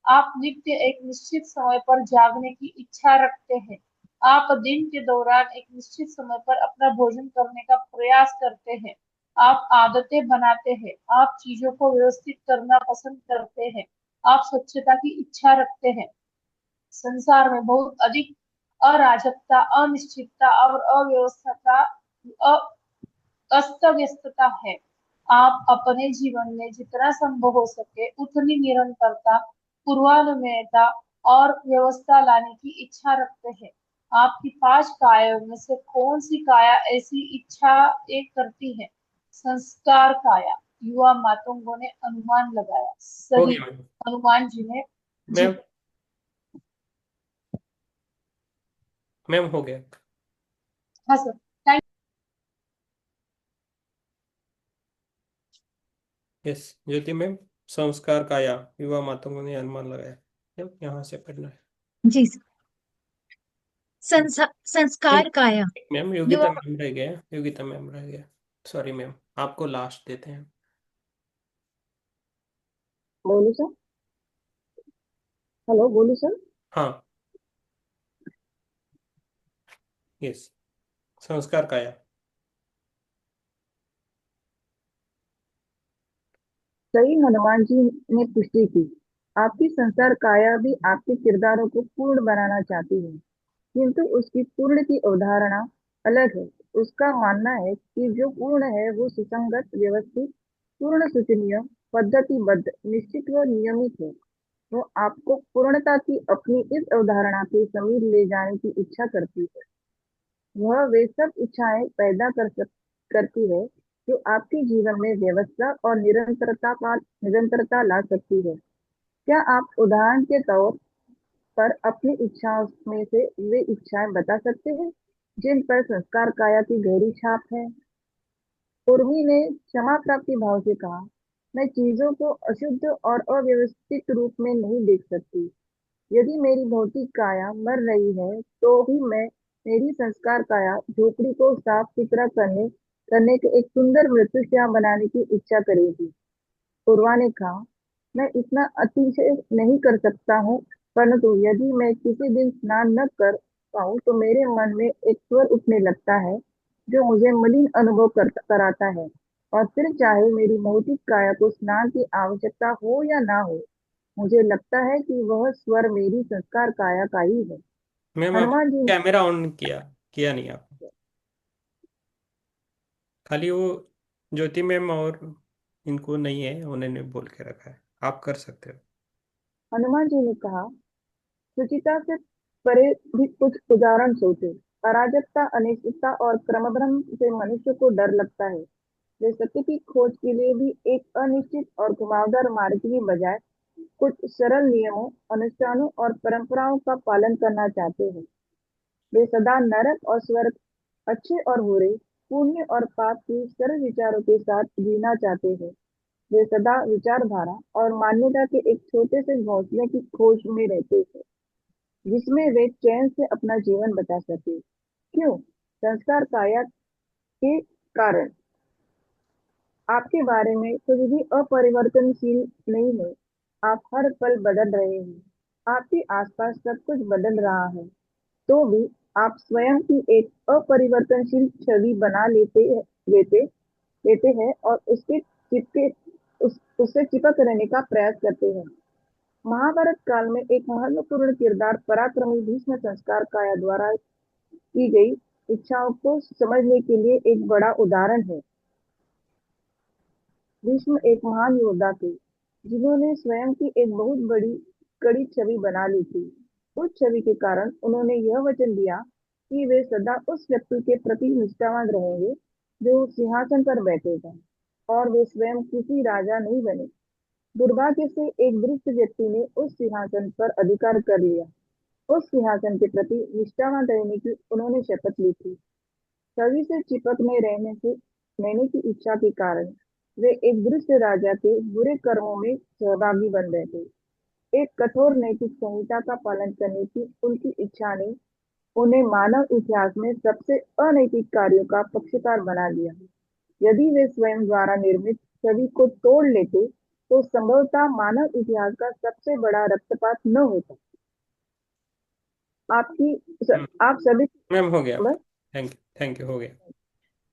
आप नित्य एक निश्चित समय पर जागने की इच्छा रखते हैं। आप दिन के दौरान एक निश्चित समय पर अपना भोजन करने का प्रयास करते हैं। आप आदतें बनाते हैं। आप चीजों को व्यवस्थित करना पसंद करते हैं। आप स्वच्छता की इच्छा रखते हैं। संसार में बहुत अधिक अराजकता, अनिश्चितता और अस्त व्यस्तता है। आप अपने जीवन में जितना संभव हो सके उतनी निरंतरता, पूर्वानुमेयता और व्यवस्था लाने की इच्छा रखते हैं। आपकी 5 कायाओं में से कौन सी काया ऐसी इच्छा एक करती है? संस्कार काया। युवा मातंगों ने अनुमान लगाया। हो सही। गया मैम। हनुमान जी ने जी। मैम मैम, हो गया। हाँ सर। थैंक यस ज्योति मैम, संस्कार काया, युवा मातंगों ने अनुमान लगाया। यहाँ से पढ़ना है। जी सर। संस्कार काया। मैम जो योगिता मैम रह गया, योगिता मैम रह गया। सॉरी मैम, आपको लास्ट देते हैं। बोलू सर। हेलो, बोलू सर। हाँ, यस, संस्कार काया। सही, हनुमान जी ने पुष्टि की। आपकी संसार काया भी आपके किरदारों को पूर्ण बनाना चाहती है, किंतु उसकी पूर्ण की अवधारणा अलग है। उसका मानना है कि जो पूर्ण है वो सुसंगत, व्यवस्थित, पूर्ण, सूचनीय, पद्धतिबद्ध, निश्चित व नियमित है। वो आपको पूर्णता की अपनी इस अवधारणा के समीप ले जाने की इच्छा करती है। वह वे सब इच्छाएं पैदा करती है जो आपके जीवन में व्यवस्था और निरंतरता ला सकती है। क्या आप उदाहरण के तौर पर अपनी इच्छाओं में से वे इच्छाएं बता सकते हैं जिन पर संस्कार काया की गहरी छाप है? उर्मी ने क्षमा प्राप्ति भाव से कहा, मैं चीजों को अशुद्ध और अव्यवस्थित रूप में नहीं देख सकती। यदि मेरी भौतिक काया मर रही है तो ही मेरी संस्कार काया झोपड़ी को साफ सुथरा करने के एक सुंदर मृत्युश्याम बनाने की इच्छा करेगी। पूर्वा ने कहा, मैं इतना अतिशय नहीं कर सकता हूँ, परंतु यदि मैं किसी दिन स्नान न कर पाऊँ तो मेरे मन में एक स्वर उठने लगता है जो मुझे मलिन अनुभव कराता है, और फिर चाहे मेरी भौतिक काया को स्नान की आवश्यकता हो या ना हो, मुझे लगता है कि वह स्वर मेरी संस्कार काया का ही है। मैम आप हनुमान जी। कैमरा ऑन किया, किया नहीं आप? खाली वो ज्योति मैम और इनको नहीं है, उन्होंने बोल के रखा है, आप कर सकते हो। हनुमान जी ने कहा, सुचिता से परे भी कुछ उदाहरण सोचे। अराजकता, अनिश्चितता और क्रमभ्रम से मनुष्य को डर लगता है। वे सत्य की खोज के लिए भी एक अनिश्चित और घुमावदार मार्ग की बजाय कुछ सरल नियमों, अनुष्ठानों और परंपराओं का पालन करना चाहते हैं। वे सदा नरक और स्वर्ग, अच्छे और बुरे, पुण्य और पाप के सरल विचारों के साथ जीना चाहते हैं। वे सदा विचारधारा और मान्यता के एक छोटे से घोंसले की खोज में रहते हैं जिसमें वे चैन से अपना जीवन बचा सके। क्यों? संस्कार काया के कारण आपके बारे में कुछ भी अपरिवर्तनशील नहीं है। आप हर पल बदल रहे हैं। आपके आसपास सब कुछ बदल रहा है, तो भी आप स्वयं की एक अपरिवर्तनशील छवि बना लेते लेते हैं और उससे चिपक रहने का प्रयास करते हैं। महाभारत काल में एक महत्वपूर्ण किरदार पराक्रमी भीष्म संस्कार काया द्वारा की गई इच्छाओं को समझने के लिए एक बड़ा उदाहरण है। भीष्म एक महान योद्धा थे जिन्होंने स्वयं की एक बहुत बड़ी कड़ी छवि बना ली थी। उस छवि के कारण उन्होंने यह वचन दिया कि वे सदा उस व्यक्ति के प्रति निष्ठावान रहेंगे जो सिंहासन पर बैठेगा, और वे स्वयं किसी राजा नहीं बने। दुर्भाग्य से एक वृद्ध व्यक्ति ने उस सिंहासन पर अधिकार कर लिया। उस सिंहासन के प्रति निष्ठावान रहने की उन्होंने शपथ ली थी। छवि से चिपकने रहने की इच्छा के कारण वे एक दुष्ट राजा के बुरे कर्मों में सहभागी बन गए थे। एक कठोर नैतिक संहिता का पालन करने की उनकी इच्छा ने उन्हें मानव इतिहास में सबसे अनैतिक कार्यों का पक्षकार बना दिया। यदि वे स्वयं द्वारा निर्मित छवि को तोड़ लेते तो संभवतः मानव इतिहास का सबसे बड़ा रक्तपात न होता। आप सभी। मैम हो गया, थैंक यू, थैंक यू, हो गया।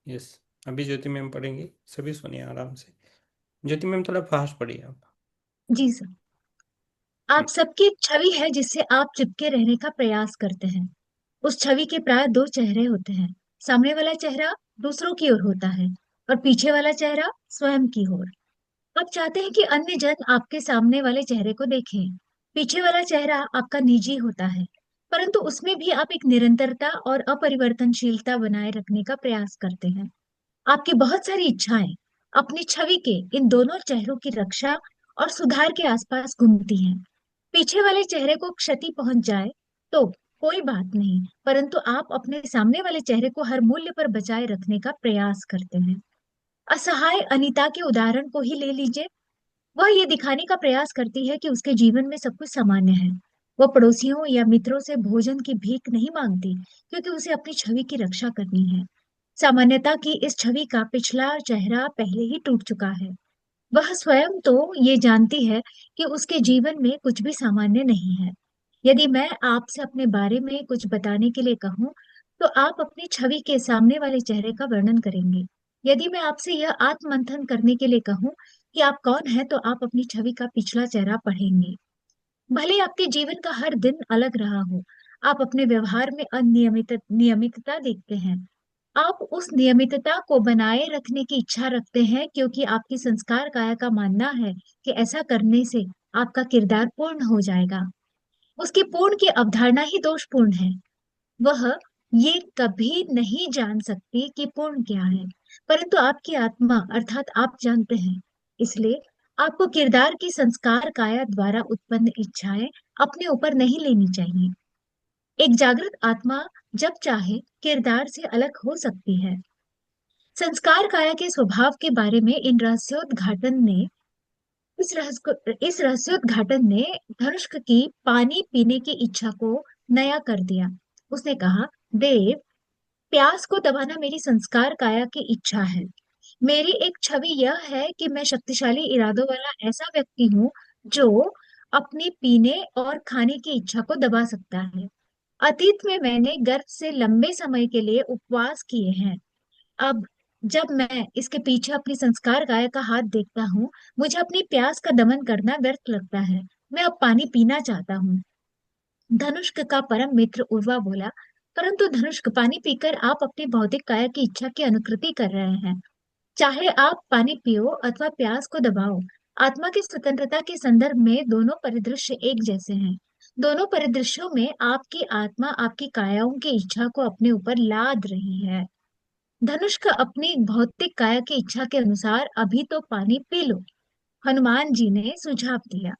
यस, अभी ज्योति मैम पढ़ेंगी, सभी सुनिए आराम से। ज्योति मैम थोड़ा फास्ट पढ़िए आप। जी सर। आप सबकी एक छवि है जिससे आप चिपके रहने का प्रयास करते हैं। उस छवि के प्राय दो चेहरे होते हैं। सामने वाला चेहरा दूसरों की ओर होता है और पीछे वाला चेहरा स्वयं की ओर। आप चाहते हैं कि अन्य जन आपके सामने वाले चेहरे को देखें। पीछे वाला चेहरा आपका निजी होता है, परंतु उसमें भी आप एक निरंतरता और अपरिवर्तनशीलता बनाए रखने का प्रयास करते हैं। आपकी बहुत सारी इच्छाएं अपनी छवि के इन दोनों चेहरों की रक्षा और सुधार के आसपास घूमती हैं। पीछे वाले चेहरे को क्षति पहुंच जाए तो कोई बात नहीं, परंतु आप अपने सामने वाले चेहरे को हर मूल्य पर बचाए रखने का प्रयास करते हैं। असहाय अनीता के उदाहरण को ही ले लीजिए। वह ये दिखाने का प्रयास करती है कि उसके जीवन में सब कुछ सामान्य है, वो पड़ोसियों या मित्रों से भोजन की भीख नहीं मांगती, क्योंकि उसे अपनी छवि की रक्षा करनी है। सामान्यता की इस छवि का पिछला चेहरा पहले ही टूट चुका है। वह स्वयं तो ये जानती है कि उसके जीवन में कुछ भी सामान्य नहीं है। यदि मैं आपसे अपने बारे में कुछ बताने के लिए कहूँ, तो आप अपनी छवि के सामने वाले चेहरे का वर्णन करेंगे। यदि मैं आपसे यह आत्ममंथन करने के लिए कहूँ कि आप कौन हैं, तो आप अपनी छवि का पिछला चेहरा पढ़ेंगे। भले आपके जीवन का हर दिन अलग रहा हो, आप अपने व्यवहार में नियमितता देखते हैं। आप उस नियमितता को बनाए रखने की इच्छा रखते हैं, क्योंकि आपकी संस्कार काया का मानना है कि ऐसा करने से आपका किरदार पूर्ण हो जाएगा। उसकी पूर्ण की अवधारणा ही दोषपूर्ण है। वह ये कभी नहीं जान सकती कि पूर्ण क्या है, परंतु आपकी आत्मा अर्थात आप जानते हैं। इसलिए आपको किरदार की संस्कार काया द्वारा उत्पन्न इच्छाएं अपने ऊपर नहीं लेनी चाहिए। एक जागृत आत्मा जब चाहे किरदार से अलग हो सकती है। संस्कार काया के स्वभाव के बारे में इस रहस्योद्घाटन ने धनुष्क की पानी पीने की इच्छा को नया कर दिया। उसने कहा, देव, प्यास को दबाना मेरी संस्कार काया की इच्छा है। मेरी एक छवि यह है कि मैं शक्तिशाली इरादों वाला ऐसा व्यक्ति हूँ जो अपनी पीने और खाने की इच्छा को दबा सकता है। अतीत में मैंने गर्भ से लंबे समय के लिए उपवास किए हैं। अब जब मैं इसके पीछे अपनी संस्कार गाय का हाथ देखता हूँ, मुझे अपनी प्यास का दमन करना व्यर्थ लगता है। मैं अब पानी पीना चाहता हूँ। धनुष्क का परम मित्र उर्वा बोला, परंतु धनुष्क, पानी पीकर आप अपनी भौतिक काया की इच्छा की अनुकृति कर रहे हैं। चाहे आप पानी पियो अथवा प्यास को दबाओ, आत्मा की स्वतंत्रता के संदर्भ में दोनों परिदृश्य एक जैसे हैं। दोनों परिदृश्यों में आपकी आत्मा आपकी कायाओं की इच्छा को अपने ऊपर लाद रही है। धनुष्क अपनी भौतिक काया की इच्छा के अनुसार अभी तो पानी पी लो, हनुमान जी ने सुझाव दिया।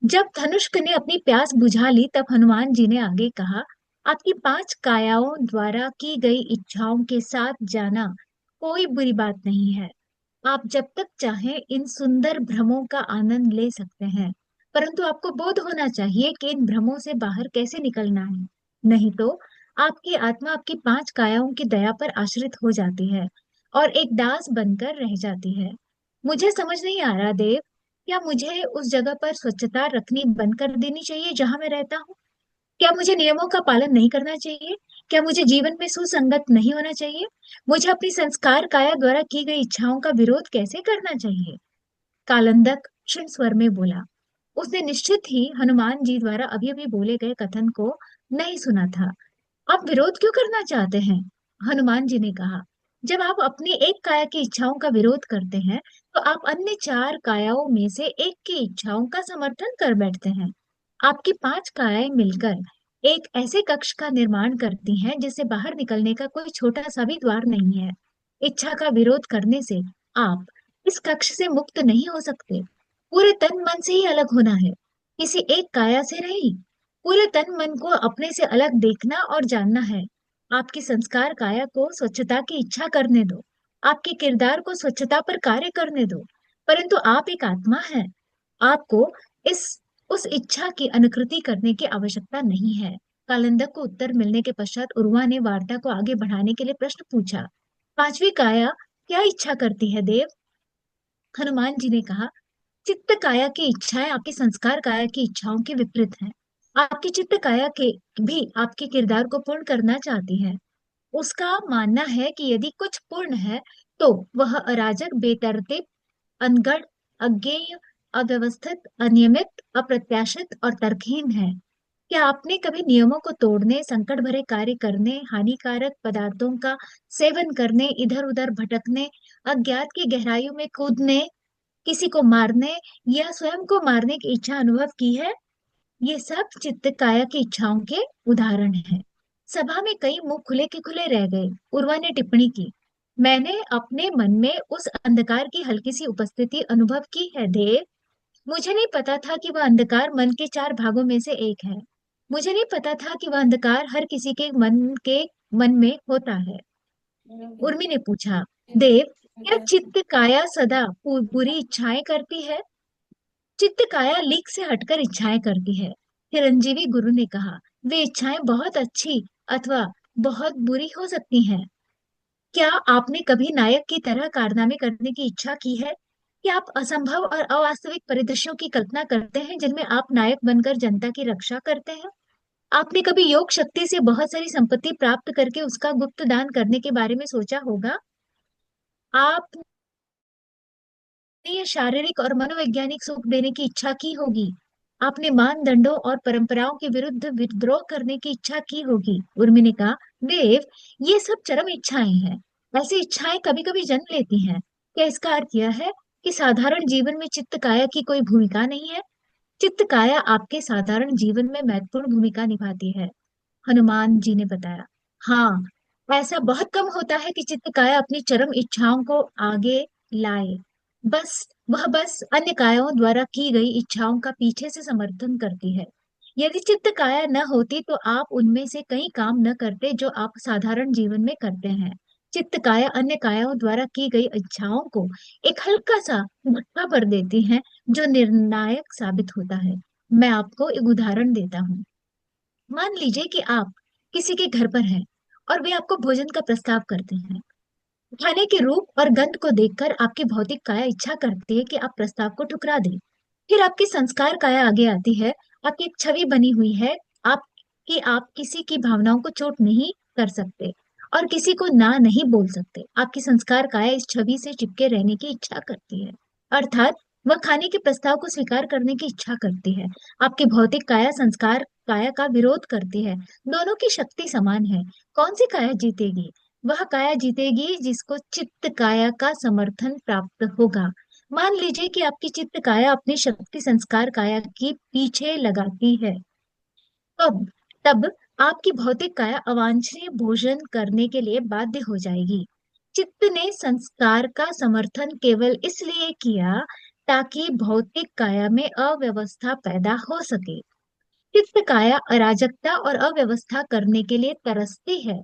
जब धनुष्क ने अपनी प्यास बुझा ली, तब हनुमान जी ने आगे कहा, आपकी 5 कायाओं द्वारा की गई इच्छाओं के साथ जाना कोई बुरी बात नहीं है। आप जब तक चाहें इन सुंदर भ्रमों का आनंद ले सकते हैं, परंतु आपको बोध होना चाहिए कि इन भ्रमों से बाहर कैसे निकलना है। नहीं तो आपकी आत्मा आपकी 5 कायाओं की दया पर आश्रित हो जाती है और एक दास बनकर रह जाती है। मुझे समझ नहीं आ रहा, देव, क्या मुझे उस जगह पर स्वच्छता रखनी बंद कर देनी चाहिए जहां मैं रहता हूँ? क्या मुझे नियमों का पालन नहीं करना चाहिए? क्या मुझे जीवन में सुसंगत नहीं होना चाहिए? मुझे अपनी संस्कार काया द्वारा की गई इच्छाओं का विरोध कैसे करना चाहिए? कालंदक क्षीण स्वर में बोला। उसने निश्चित ही हनुमान जी द्वारा अभी अभी बोले गए कथन को नहीं सुना था। आप विरोध क्यों करना चाहते हैं? हनुमान जी ने कहा, जब आप अपनी एक काया की इच्छाओं का विरोध करते हैं, तो आप अन्य 4 कायाओं में से एक की इच्छाओं का समर्थन कर बैठते हैं। आपकी 5 कायाएं मिलकर एक ऐसे कक्ष का निर्माण करती हैं जिससे बाहर निकलने का कोई छोटा सा भी द्वार नहीं है। इच्छा का विरोध करने से आप इस कक्ष से मुक्त नहीं हो सकते। पूरे तन मन से ही अलग होना है, किसी एक काया से नहीं। पूरे तन मन को अपने से अलग देखना और जानना है। आपकी संस्कार काया को स्वच्छता की इच्छा करने दो, आपके किरदार को स्वच्छता पर कार्य करने दो। परंतु आप एक आत्मा है, आपको इस उस इच्छा की अनुकृति करने की आवश्यकता नहीं है। कालिंदक को उत्तर मिलने के पश्चात उर्वा ने वार्ता को आगे बढ़ाने के लिए प्रश्न पूछा, 5वीं काया क्या इच्छा करती है, देव? हनुमान जी ने कहा, चित्त काया की इच्छाएं आपकी संस्कार काया की इच्छाओं के विपरीत हैं। आपकी चित्त काया के भी आपके किरदार को पूर्ण करना चाहती है। उसका मानना है कि यदि कुछ पूर्ण है, तो वह अराजक, बेतरतीब, अनगढ़, अज्ञेय, अव्यवस्थित, अनियमित, अप्रत्याशित और तर्कहीन है। क्या आपने कभी नियमों को तोड़ने, संकट भरे कार्य करने, हानिकारक पदार्थों का सेवन करने, इधर उधर भटकने, अज्ञात की गहराइयों में कूदने, किसी को मारने या स्वयं को मारने की इच्छा अनुभव की है? ये सब चित्त काया की इच्छाओं के उदाहरण हैं। सभा में कई मुंह खुले के खुले रह गए। उर्वा ने टिप्पणी की, मैंने अपने मन में उस अंधकार की हल्की सी उपस्थिति अनुभव की है, देव। मुझे नहीं पता था कि वह अंधकार मन के 4 भागों में से एक है। मुझे नहीं पता था कि वह अंधकार हर किसी के मन में होता है। उर्मी ने पूछा, देव, क्या चित्त काया सदा बुरी इच्छाएं करती है? चित्त काया लीक से हटकर इच्छाएं करती है। चिरंजीवी गुरु ने कहा, वे इच्छाएं बहुत अच्छी अथवा बहुत बुरी हो सकती हैं। क्या आपने कभी नायक की तरह कारनामे करने की इच्छा की है? क्या आप असंभव और अवास्तविक परिदृश्यों की कल्पना करते हैं जिनमें आप नायक बनकर जनता की रक्षा करते हैं? आपने कभी योग शक्ति से बहुत सारी संपत्ति प्राप्त करके उसका गुप्त दान करने के बारे में सोचा होगा? आपने ये शारीरिक और मनोवैज्ञानिक सुख देने की इच्छा की होगी। आपने मानदंडों और परंपराओं के विरुद्ध विद्रोह करने की इच्छा की होगी। उर्मी ने कहा, देव, ये सब चरम इच्छाएं हैं। ऐसी इच्छाएं कभी कभी जन्म लेती हैं। क्या इसका अर्थ यह है कि साधारण जीवन में चित्त काया की कोई भूमिका नहीं है? चित्त काया आपके साधारण जीवन में महत्वपूर्ण भूमिका निभाती है, हनुमान जी ने बताया। हाँ, ऐसा बहुत कम होता है कि चित्त काया अपनी चरम इच्छाओं को आगे लाए। बस अन्य कायाओं द्वारा की गई इच्छाओं का पीछे से समर्थन करती है। यदि चित्त काया न होती तो आप उनमें से कई काम न करते जो आप साधारण जीवन में करते हैं। चित्त काया अन्य कायाओं द्वारा की गई इच्छाओं को एक हल्का सा धक्का भर देती है जो निर्णायक साबित होता है। मैं आपको एक उदाहरण देता हूँ। मान लीजिए कि आप किसी के घर पर हैं और वे आपको भोजन का प्रस्ताव करते हैं। खाने के रूप और गंध को देखकर आपकी भौतिक काया इच्छा करती है कि आप प्रस्ताव को ठुकरा दें। फिर आपकी संस्कार काया आगे आती है। आपकी एक छवि बनी हुई है आप किसी की भावनाओं को चोट नहीं कर सकते और किसी को ना नहीं बोल सकते। आपकी संस्कार काया इस छवि से चिपके रहने की इच्छा करती है, अर्थात वह खाने के प्रस्ताव को स्वीकार करने की इच्छा करती है। आपकी भौतिक काया संस्कार काया का विरोध करती है। दोनों की शक्ति समान है। कौन सी काया जीतेगी? वह काया जीतेगी जिसको चित्त काया का समर्थन प्राप्त होगा। मान लीजिए कि आपकी चित्त काया अपनी शक्ति संस्कार काया की पीछे लगाती है। तब तब आपकी भौतिक काया अवांछनीय भोजन करने के लिए बाध्य हो जाएगी। चित्त ने संस्कार का समर्थन केवल इसलिए किया ताकि भौतिक काया में अव्यवस्था पैदा हो सके। चित्त काया अराजकता और अव्यवस्था करने के लिए तरसती है।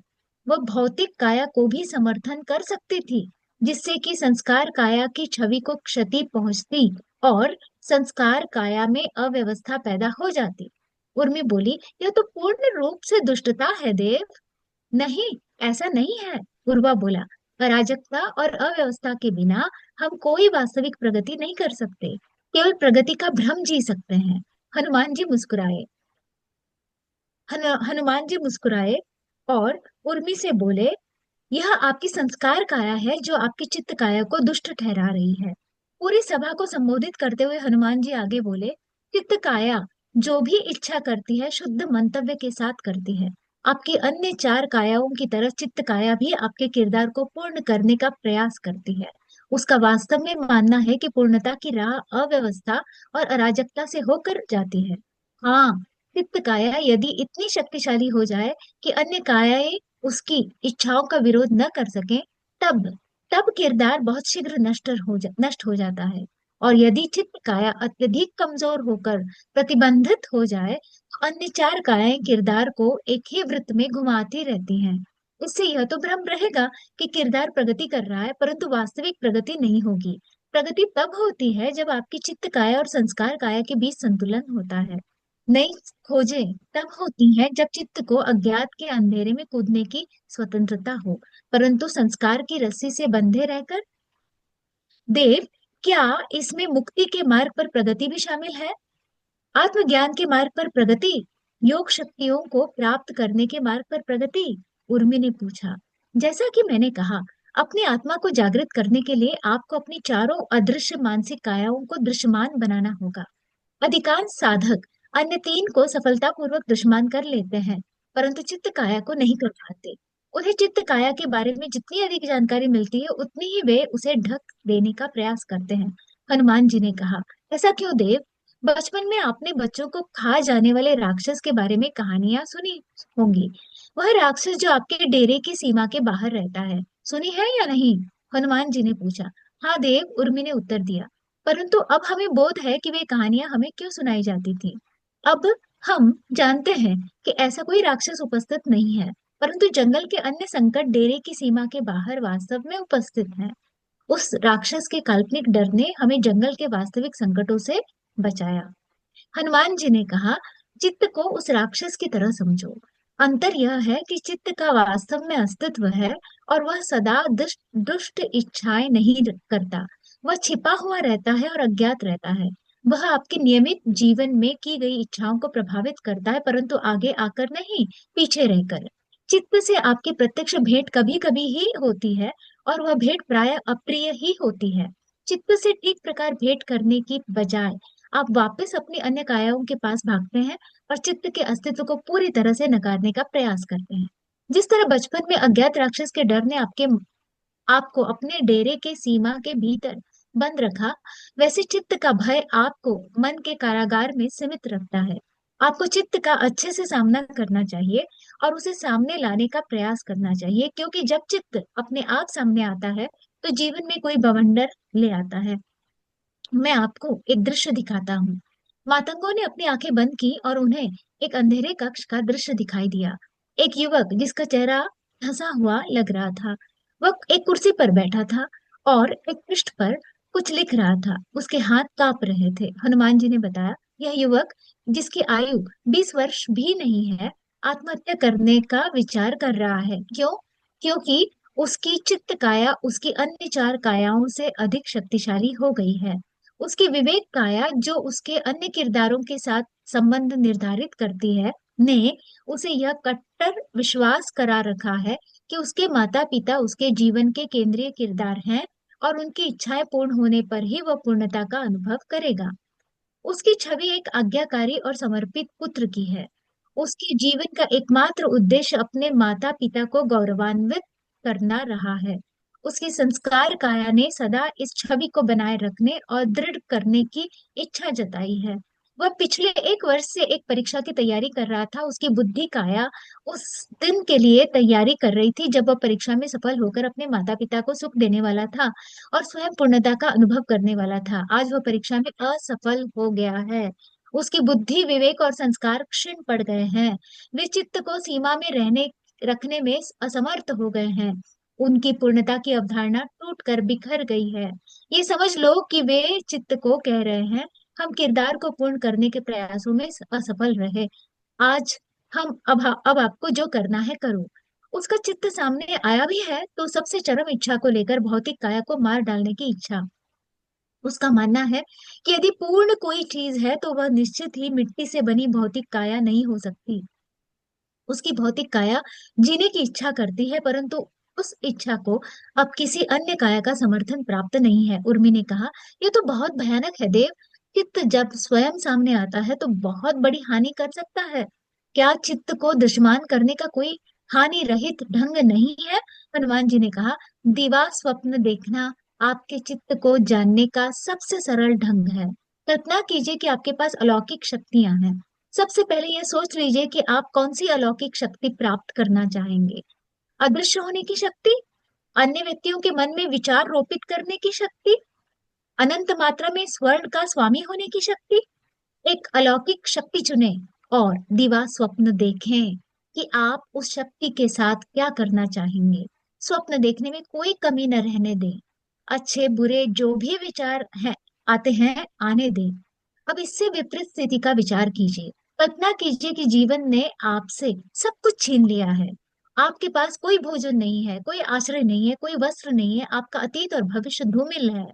वह भौतिक काया को भी समर्थन कर सकती थी, जिससे कि संस्कार काया की छवि को क्षति पहुंचती और संस्कार काया में अव्यवस्था पैदा हो जाती। उर्मी बोली, यह तो पूर्ण रूप से दुष्टता है देव। नहीं, ऐसा नहीं है, पूर्वा बोला। अराजकता और अव्यवस्था के बिना हम कोई वास्तविक प्रगति नहीं कर सकते, केवल प्रगति का भ्रम जी सकते हैं। हनुमान जी मुस्कुराए। हनुमान जी मुस्कुराए और उर्मी से बोले, यह आपकी संस्कार काया है जो आपकी चित्त काया को दुष्ट ठहरा रही है। पूरी सभा को संबोधित करते हुए हनुमान जी आगे बोले, चित्त काया जो भी इच्छा करती है शुद्ध मंतव्य के साथ करती है। आपकी अन्य चार कायाओं की तरह चित्त काया भी आपके किरदार को पूर्ण करने का प्रयास करती है। उसका वास्तव में मानना है कि पूर्णता की राह अव्यवस्था और अराजकता से होकर जाती है। हाँ, चित्त काया यदि इतनी शक्तिशाली हो जाए कि अन्य कायाएं उसकी इच्छाओं का विरोध न कर सकें, तब तब किरदार बहुत शीघ्र नष्ट हो जाता है। और यदि चित्त काया अत्यधिक कमजोर होकर प्रतिबंधित हो जाए तो अन्य चार कायाएं किरदार को एक ही वृत्त में घुमाती रहती हैं। इससे यह तो भ्रम रहेगा कि किरदार प्रगति कर रहा है, परंतु वास्तविक प्रगति नहीं होगी। प्रगति तब होती है जब आपकी चित्त काया और संस्कार काया के बीच संतुलन होता है। नई खोजें तब होती हैं जब चित्त को अज्ञात के अंधेरे में कूदने की स्वतंत्रता हो, परंतु संस्कार की रस्सी से बंधे रहकर। देव, क्या इसमें मुक्ति के मार्ग पर प्रगति भी शामिल है? आत्मज्ञान के मार्ग पर प्रगति? योग शक्तियों को प्राप्त करने के मार्ग पर प्रगति? उर्मी ने पूछा। जैसा कि मैंने कहा, अपनी आत्मा को जागृत करने के लिए आपको अपनी चारों अदृश्य मानसिक कायाओं को दृश्यमान बनाना होगा। अधिकांश साधक अन्य तीन को सफलतापूर्वक दृश्यमान कर लेते हैं, परंतु चित्त काया को नहीं कर पाते। उन्हें चित्त काया के बारे में जितनी अधिक जानकारी मिलती है उतनी ही वे उसे ढक देने का प्रयास करते हैं। हनुमान जी ने कहा, ऐसा क्यों देव? बचपन में आपने बच्चों को खा जाने वाले राक्षस के बारे में कहानियां सुनी होंगी। वह राक्षस जो आपके डेरे की सीमा के बाहर रहता है, सुनी है या नहीं? हनुमान जी ने पूछा। हाँ देव, उर्मी ने उत्तर दिया। परंतु अब हमें बोध है कि वे कहानियां हमें क्यों सुनाई जाती थी। अब हम जानते हैं कि ऐसा कोई राक्षस उपस्थित नहीं है, परंतु जंगल के अन्य संकट डेरे की सीमा के बाहर वास्तव में उपस्थित हैं। उस राक्षस के काल्पनिक डर ने हमें जंगल के वास्तविक संकटों से बचाया। हनुमान जी ने कहा, चित्त को उस राक्षस की तरह समझो। अंतर यह है कि चित्त का वास्तव में अस्तित्व है और वह सदा दुष्ट दुष्ट इच्छाएं नहीं करता। वह छिपा हुआ रहता है और अज्ञात रहता है। वह आपके नियमित जीवन में की गई इच्छाओं को प्रभावित करता है, परंतु आगे आकर नहीं, पीछे रहकर। चित्त से आपकी प्रत्यक्ष भेंट कभी कभी ही होती है और वह भेंट प्रायः अप्रिय ही होती है। चित्त से ठीक प्रकार भेंट करने की बजाय आप वापस अपनी अन्य कायाओं के पास भागते हैं और चित्त के अस्तित्व को पूरी तरह से नकारने का प्रयास करते हैं। जिस तरह बचपन में अज्ञात राक्षस के डर ने आपको अपने डेरे के सीमा के भीतर बंद रखा, वैसे चित्त का भय आपको मन के कारागार में सीमित रखता है। आपको चित्त का अच्छे से सामना करना चाहिए और उसे सामने लाने का प्रयास करना चाहिए, क्योंकि जब चित्त अपने आप सामने आता है तो जीवन में कोई बवंडर ले आता है। मैं आपको एक दृश्य दिखाता हूँ। मातंगों ने अपनी आंखें बंद की और उन्हें एक अंधेरे कक्ष का दृश्य दिखाई दिया। एक युवक जिसका चेहरा हंसा हुआ लग रहा था, वह एक कुर्सी पर बैठा था और एक पृष्ठ पर कुछ लिख रहा था। उसके हाथ कांप रहे थे। हनुमान जी ने बताया, यह युवक जिसकी आयु 20 वर्ष भी नहीं है, आत्महत्या करने का विचार कर रहा है। क्यों? क्योंकि उसकी चित्त काया उसकी अन्य 4 कायाओं से अधिक शक्तिशाली हो गई है। उसकी विवेक काया, जो उसके अन्य किरदारों के साथ संबंध निर्धारित करती है, ने उसे यह कट्टर विश्वास करा रखा है कि उसके माता पिता उसके जीवन के केंद्रीय किरदार हैं और उनकी इच्छाएं पूर्ण होने पर ही वह पूर्णता का अनुभव करेगा। उसकी छवि एक आज्ञाकारी और समर्पित पुत्र की है। उसके जीवन का एकमात्र उद्देश्य अपने माता पिता को गौरवान्वित करना रहा है। उसकी संस्कार काया ने सदा इस छवि को बनाए रखने और दृढ़ करने की इच्छा जताई है। वह पिछले 1 वर्ष से एक परीक्षा की तैयारी कर रहा था। उसकी बुद्धि काया उस दिन के लिए तैयारी कर रही थी जब वह परीक्षा में सफल होकर अपने माता पिता को सुख देने वाला था और स्वयं पूर्णता का अनुभव करने वाला था। आज वह परीक्षा में असफल हो गया है। उसकी बुद्धि, विवेक और संस्कार क्षीण पड़ गए हैं। वे चित्त को सीमा में रहने रखने में असमर्थ हो गए हैं। उनकी पूर्णता की अवधारणा टूट कर बिखर गई है। ये समझ लो कि वे चित्त को कह रहे हैं, हम किरदार को पूर्ण करने के प्रयासों में असफल रहे। आज हम अब आपको जो करना है करो। उसका चित्त सामने आया भी है तो सबसे चरम इच्छा को लेकर, भौतिक काया को मार डालने की इच्छा। उसका मानना है कि यदि पूर्ण कोई चीज है तो वह निश्चित ही मिट्टी से बनी भौतिक काया नहीं हो सकती। उसकी भौतिक काया जीने की इच्छा करती है, परंतु उस इच्छा को अब किसी अन्य काया का समर्थन प्राप्त नहीं है। उर्मी ने कहा, यह तो बहुत भयानक है देव। चित्त जब स्वयं सामने आता है तो बहुत बड़ी हानि कर सकता है। क्या चित्त को दृश्यमान करने का कोई हानि रहित ढंग नहीं है? हनुमान जी ने कहा, दिवा स्वप्न देखना आपके चित्त को जानने का सबसे सरल ढंग है। कल्पना कीजिए कि आपके पास अलौकिक शक्तियां हैं। सबसे पहले यह सोच लीजिए कि आप कौन सी अलौकिक शक्ति प्राप्त करना चाहेंगे। अदृश्य होने की शक्ति, अन्य व्यक्तियों के मन में विचार रोपित करने की शक्ति, अनंत मात्रा में स्वर्ण का स्वामी होने की शक्ति। एक अलौकिक शक्ति चुने और दिवा स्वप्न देखें कि आप उस शक्ति के साथ क्या करना चाहेंगे। स्वप्न देखने में कोई कमी न रहने दें। अच्छे बुरे जो भी विचार हैं आते हैं आने दें। अब इससे विपरीत स्थिति का विचार कीजिए। कल्पना कीजिए कि जीवन ने आपसे सब कुछ छीन लिया है। आपके पास कोई भोजन नहीं है, कोई आश्रय नहीं है, कोई वस्त्र नहीं है। आपका अतीत और भविष्य धूमिल है।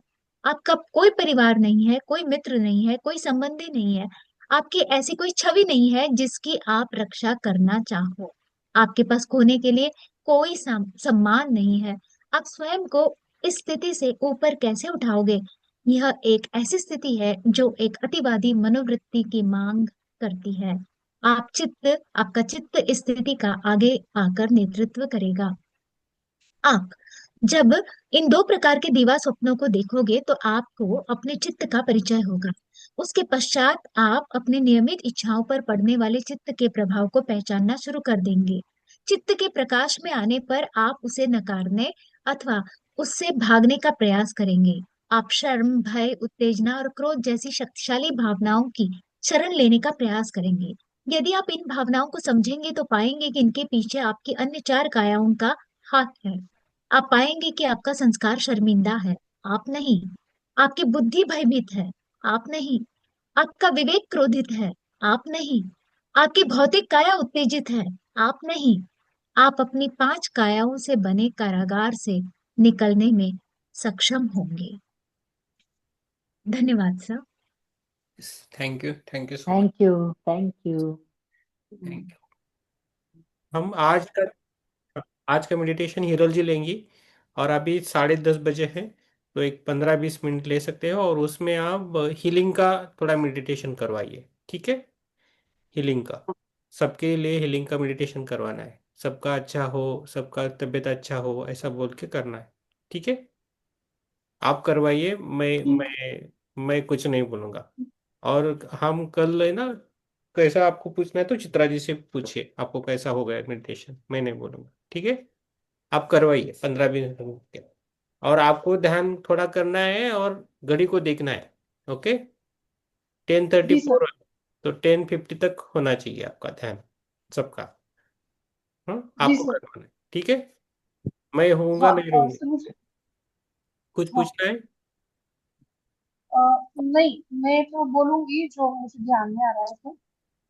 आपका कोई परिवार नहीं है, कोई मित्र नहीं है, कोई संबंधी नहीं है। आपकी ऐसी कोई छवि नहीं है जिसकी आप रक्षा करना चाहो। आपके पास खोने के लिए कोई सम्मान नहीं है। आप स्वयं को इस स्थिति से ऊपर कैसे उठाओगे? यह एक ऐसी स्थिति है जो एक अतिवादी मनोवृत्ति की मांग करती है। आपका चित्त इस स्थिति का आगे आकर नेतृत्व करेगा। आप जब इन 2 प्रकार के दीवा स्वप्नों को देखोगे तो आपको अपने चित्त का परिचय होगा। उसके पश्चात आप अपने नियमित इच्छाओं पर पड़ने वाले चित्त के प्रभाव को पहचानना शुरू कर देंगे। चित्त के प्रकाश में आने पर आप उसे नकारने अथवा उससे भागने का प्रयास करेंगे। आप शर्म, भय, उत्तेजना और क्रोध जैसी शक्तिशाली भावनाओं की शरण लेने का प्रयास करेंगे। यदि आप इन भावनाओं को समझेंगे तो पाएंगे कि इनके पीछे आपकी अन्य 4 कायाओं का हाथ है। आप पाएंगे कि आपका संस्कार शर्मिंदा है, आप नहीं। आपकी बुद्धि भयभीत है, आप नहीं। आपका विवेक क्रोधित है, आप नहीं। आपकी भौतिक काया उत्तेजित है, आप नहीं। आप अपनी 5 कायाओं से बने कारागार से निकलने में सक्षम होंगे। धन्यवाद sir. Thank you so much. Thank you. Thank you. Thank you. हम आज का मेडिटेशन हीरोल जी लेंगी, और अभी 10:30 बजे है, तो एक 15-20 मिनट ले सकते हो, और उसमें आप हीलिंग का थोड़ा मेडिटेशन करवाइए, ठीक है? हीलिंग का, सबके लिए हीलिंग का मेडिटेशन करवाना है, सबका अच्छा हो, सबका तबीयत अच्छा हो, ऐसा बोल के करना है, ठीक है? आप करवाइए, मैं कुछ नहीं बोलूँगा। और हम कल है ना, कैसा आपको पूछना है तो चित्रा जी से पूछिए, आपको कैसा हो गया मेडिटेशन, मैं नहीं बोलूँगा, ठीक है? आप करवाइए 15-20 मिनट के। और आपको ध्यान थोड़ा करना है, और घड़ी को देखना है, ओके? टेन थर्टी जी सर। फोर तो 10:50 तक होना चाहिए आपका ध्यान, सबका। हाँ, जी आपको सर। करवाना है, ठीक है? मैं होऊंगा हाँ नहीं रहूंगा। सर मुझे। कुछ हाँ। पूछना है? नहीं, मैं तो बोलूंगी जो मुझे ध्यान में आ रहा है सर।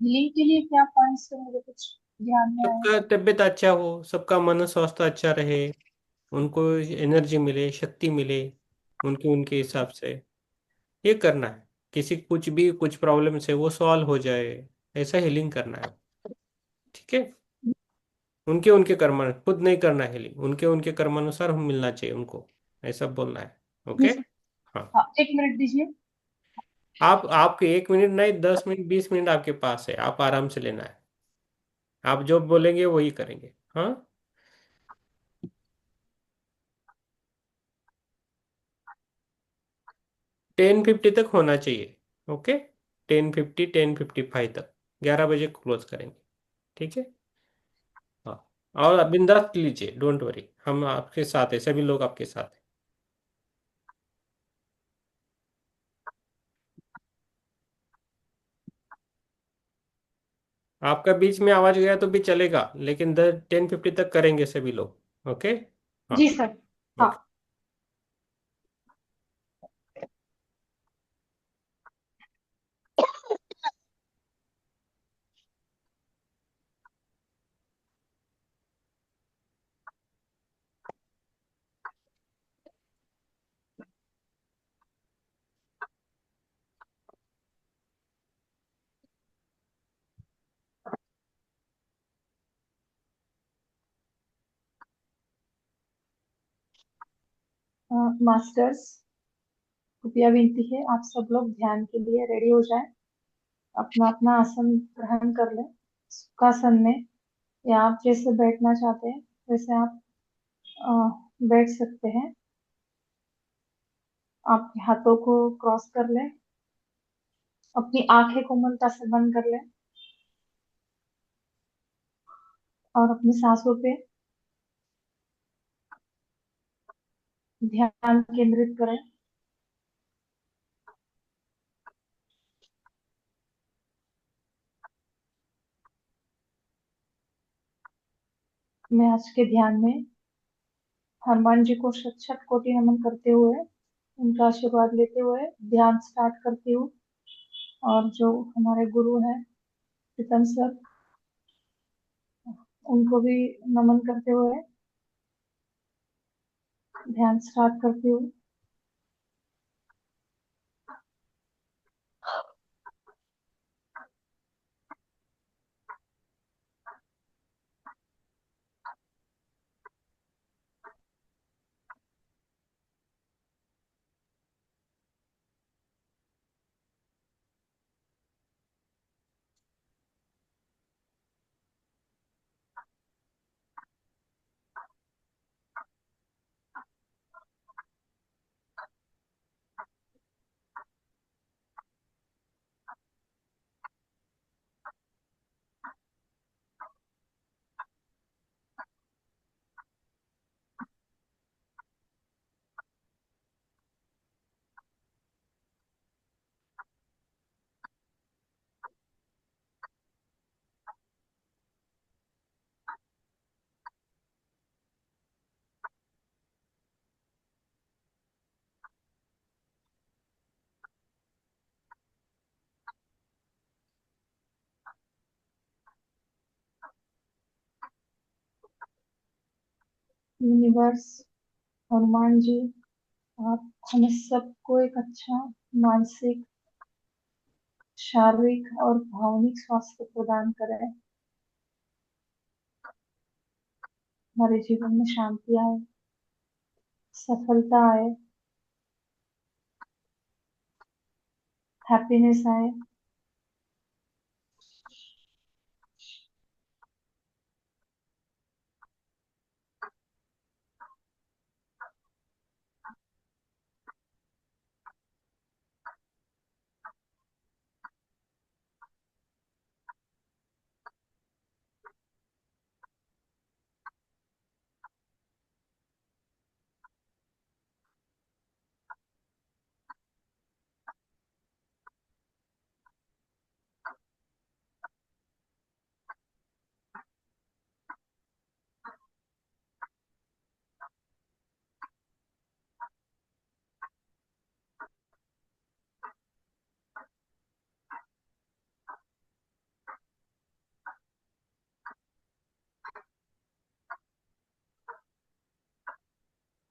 हीलिंग के लिए क्या पॉइंट्स से मुझे कुछ ध्यान में आया सबका सर? तबीयत अच्छा हो, सबका मन स्वास्थ्य अच्छा रहे, उनको एनर्जी मिले, शक्ति मिले, उनके उनके हिसाब से ये करना है। किसी कुछ भी कुछ प्रॉब्लम से वो सॉल्व हो जाए, ऐसा हीलिंग करना है, ठीक है? उनके उनके कर्म, खुद नहीं करना है हीलिंग, उनके उनके कर्मानुसार हम मिलना चाहिए उनको, ऐसा बोलना है, ओके? जी सर। हाँ। हाँ, 1 मिनट दीजिए। आप आपके 1 मिनट नहीं, 10 मिनट 20 मिनट आपके पास है, आप आराम से लेना है। आप जो बोलेंगे वही करेंगे, हाँ? 10:50 तक होना चाहिए, ओके? 10:50 10:55 तक, 11 बजे क्लोज करेंगे, ठीक है? हाँ। और बिंदास लीजिए, डोंट वरी, हम आपके साथ है, सभी लोग आपके साथ है। आपका बीच में आवाज गया तो भी चलेगा, लेकिन 10:50 तक करेंगे सभी लोग, ओके? हाँ। जी सर। हाँ। ओके। मास्टर्स, कृपया विनती है आप सब लोग ध्यान के लिए रेडी हो जाएं। अपना अपना आसन ग्रहण कर लें। सुखासन में, या आप जैसे बैठना चाहते हैं वैसे आप अ, बैठ सकते हैं। आपके हाथों को क्रॉस कर लें। अपनी आंखें कोमलता से बंद कर लें, और अपनी सांसों पे ध्यान केंद्रित करें। मैं आज के ध्यान में हनुमान जी को शत शत कोटि नमन करते हुए, उनका आशीर्वाद लेते हुए ध्यान स्टार्ट करती हूँ। और जो हमारे गुरु हैं प्रीतम सर, उनको भी नमन करते हुए ध्यान स्टार्ट करती हूँ। यूनिवर्स, हनुमान जी, आप हमें सबको एक अच्छा मानसिक, शारीरिक और भावनिक स्वास्थ्य प्रदान करें। हमारे जीवन में शांति आए, सफलता आए, हैप्पीनेस आए।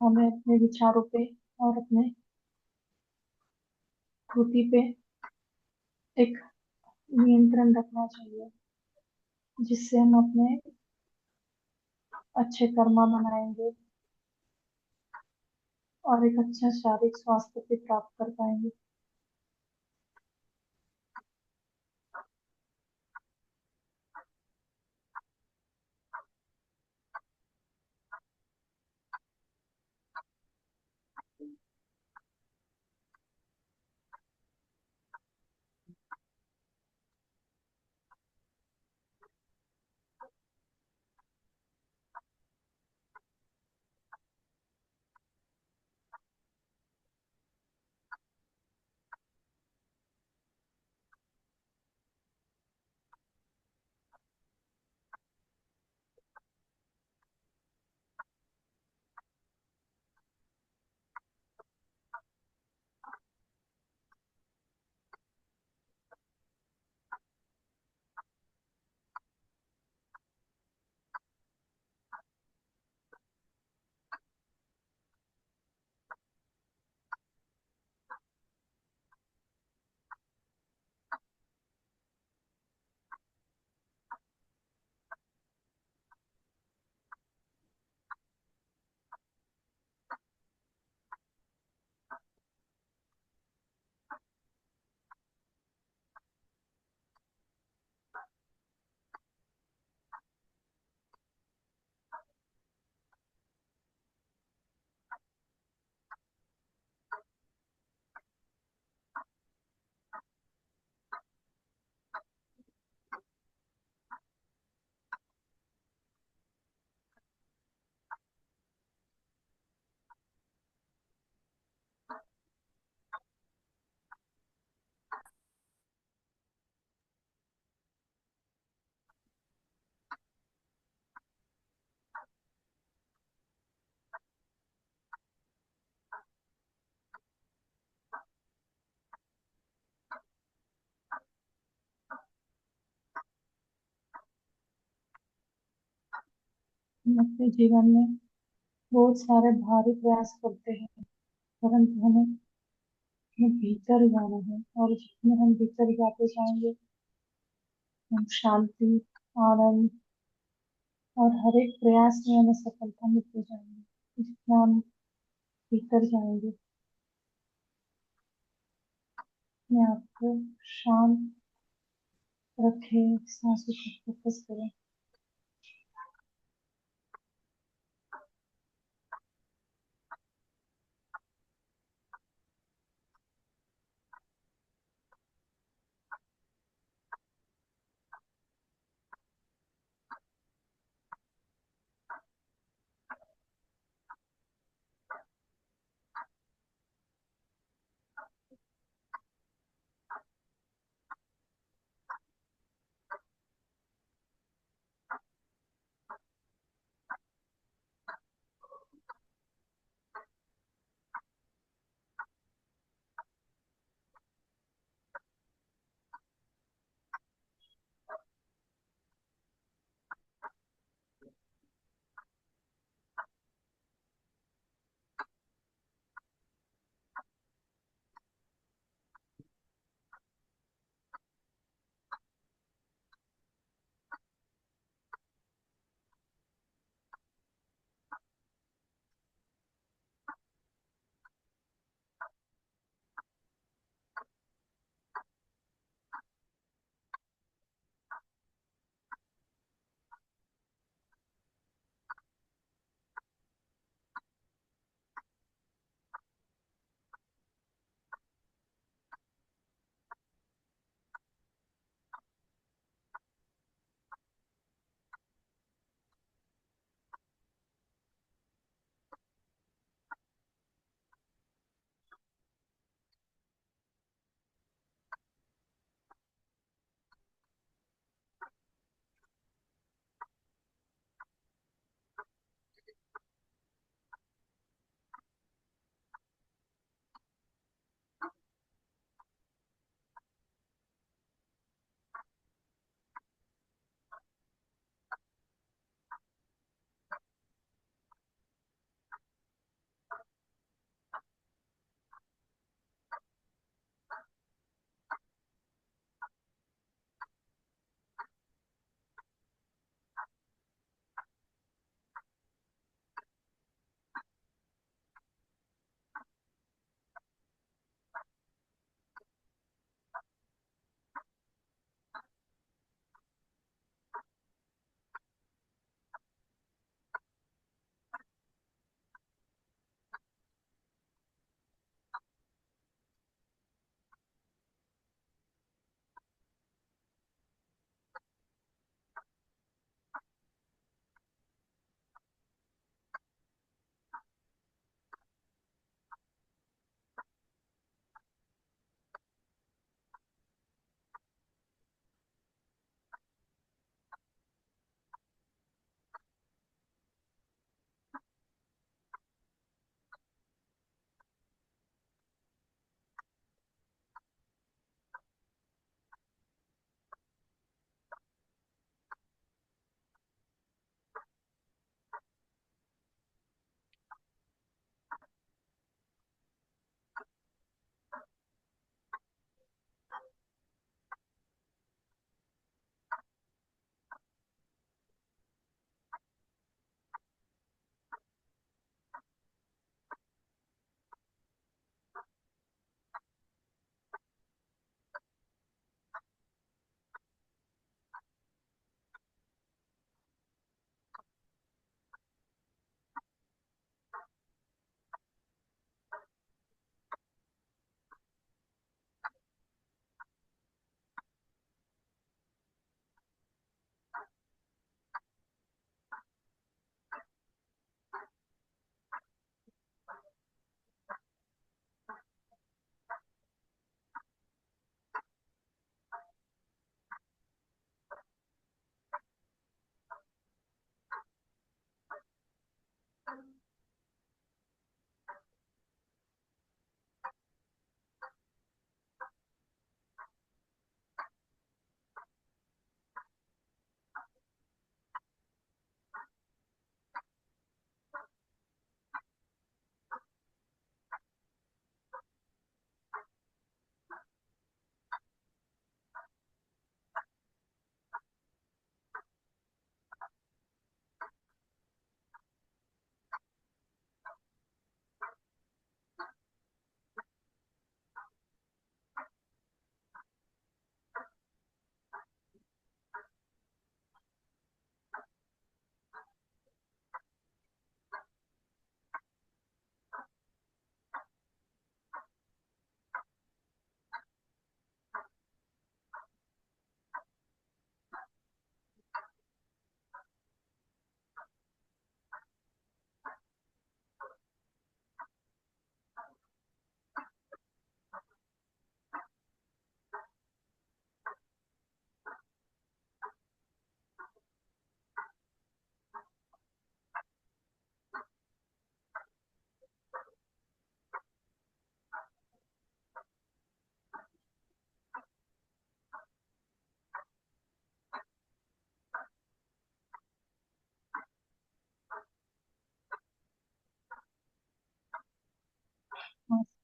हमें अपने विचारों पे और अपने कृति पे एक नियंत्रण रखना चाहिए, जिससे हम अपने अच्छे कर्मा बनाएंगे और एक अच्छा शारीरिक स्वास्थ्य भी प्राप्त कर पाएंगे। हम अपने जीवन में बहुत सारे भारी प्रयास करते हैं, परंतु हमें अपने भीतर जाना है, और जितने हम भीतर जाते जाएंगे, हम शांति, आनंद और हर एक प्रयास में हमें सफलता मिलती जाएंगी। जितना हम भीतर जाएंगे, अपने आप को शांत रखें, सांसों पर फोकस करें।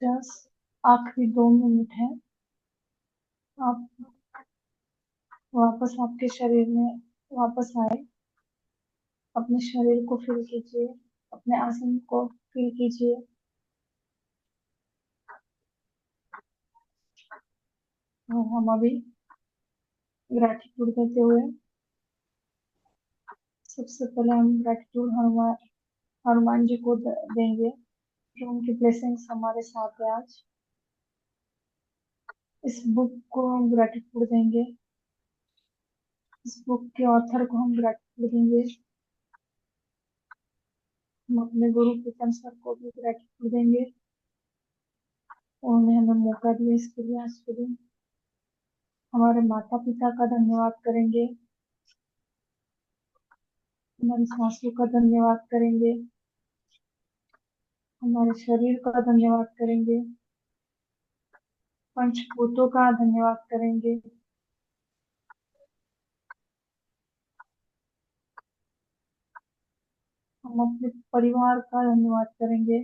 बस आखिरी 2 मिनट है। आप वापस आपके शरीर में वापस आए। अपने शरीर को फील कीजिए, अपने आसन को फील कीजिए। और हम अभी ग्रैटिट्यूड करते हुए, सबसे पहले हम ग्रैटिट्यूड हनुमान हनुमान जी को देंगे, जो उनकी ब्लेसिंग्स हमारे साथ है आज। इस बुक को हम ग्रैटिट्यूड देंगे, इस बुक के ऑथर को हम ग्रैटिट्यूड देंगे। हम अपने गुरु प्रीतम सर को भी ग्रैटिट्यूड देंगे, उन्होंने हमें मौका दिया इसके लिए आज के दिन। हमारे माता पिता का धन्यवाद करेंगे, हमारी सासू का धन्यवाद करेंगे, हमारे शरीर का धन्यवाद करेंगे, पंचभूतों का धन्यवाद करेंगे, हम अपने परिवार का धन्यवाद करेंगे।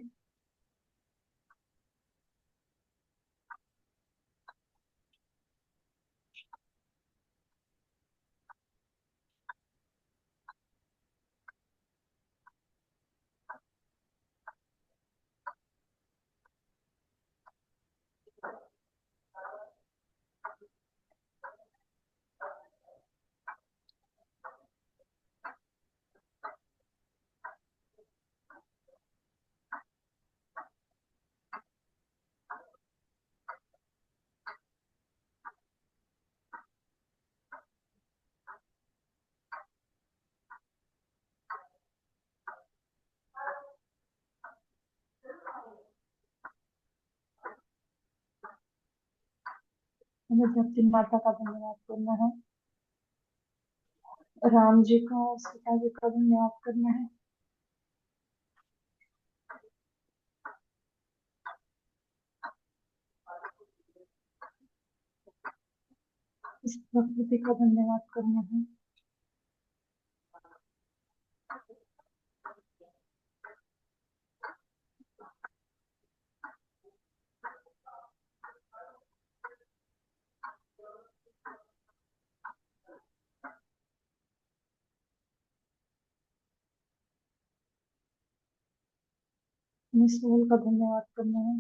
हमें धरती माता का धन्यवाद करना है, राम जी का और सीता जी का धन्यवाद करना है, इस प्रकृति का धन्यवाद करना है। हमें सोल का धन्यवाद करना है।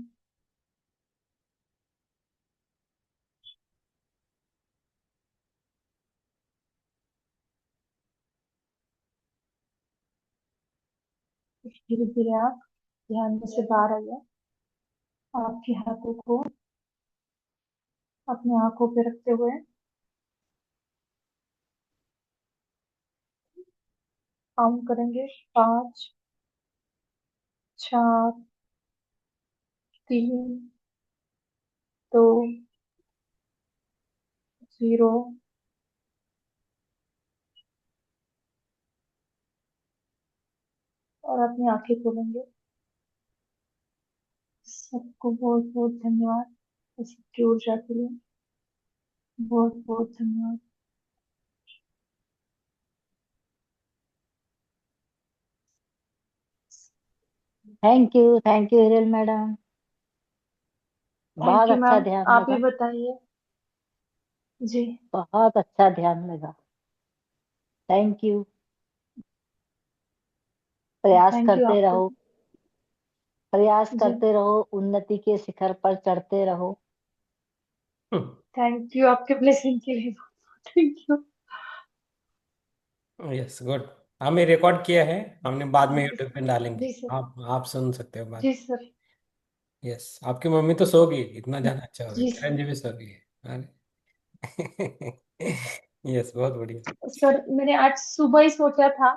धीरे धीरे आप ध्यान में से बाहर आइए। आपके हाथों को अपने आंखों पे रखते हुए काउंट करेंगे। 5, 4, 3, 2, 0 और अपनी आंखें खोलेंगे। सबको बहुत बहुत धन्यवाद, इस सबकी ऊर्जा के लिए बहुत बहुत धन्यवाद। थैंक यू हिरल मैडम, बहुत थैंक यू अच्छा मैम, ध्यान आप ही लगा, बताइए। जी बहुत अच्छा ध्यान लगा। Thank you. प्रयास थैंक यू करते आपको रहो, भी। प्रयास जी करते रहो, उन्नति के शिखर पर चढ़ते रहो। थैंक यू आपके ब्लेसिंग के लिए, थैंक यू। Yes, good. हमें रिकॉर्ड किया है, हमने बाद में जी यूट्यूब पे डालेंगे, जी सर। आप सुन सकते हो बाद। जी सर। यस, आपकी मम्मी तो सो गई, इतना जाना अच्छा हो गया, जी सर। किरण जी भी सो गई है। यस, बहुत बढ़िया। सर मैंने आज सुबह ही सोचा था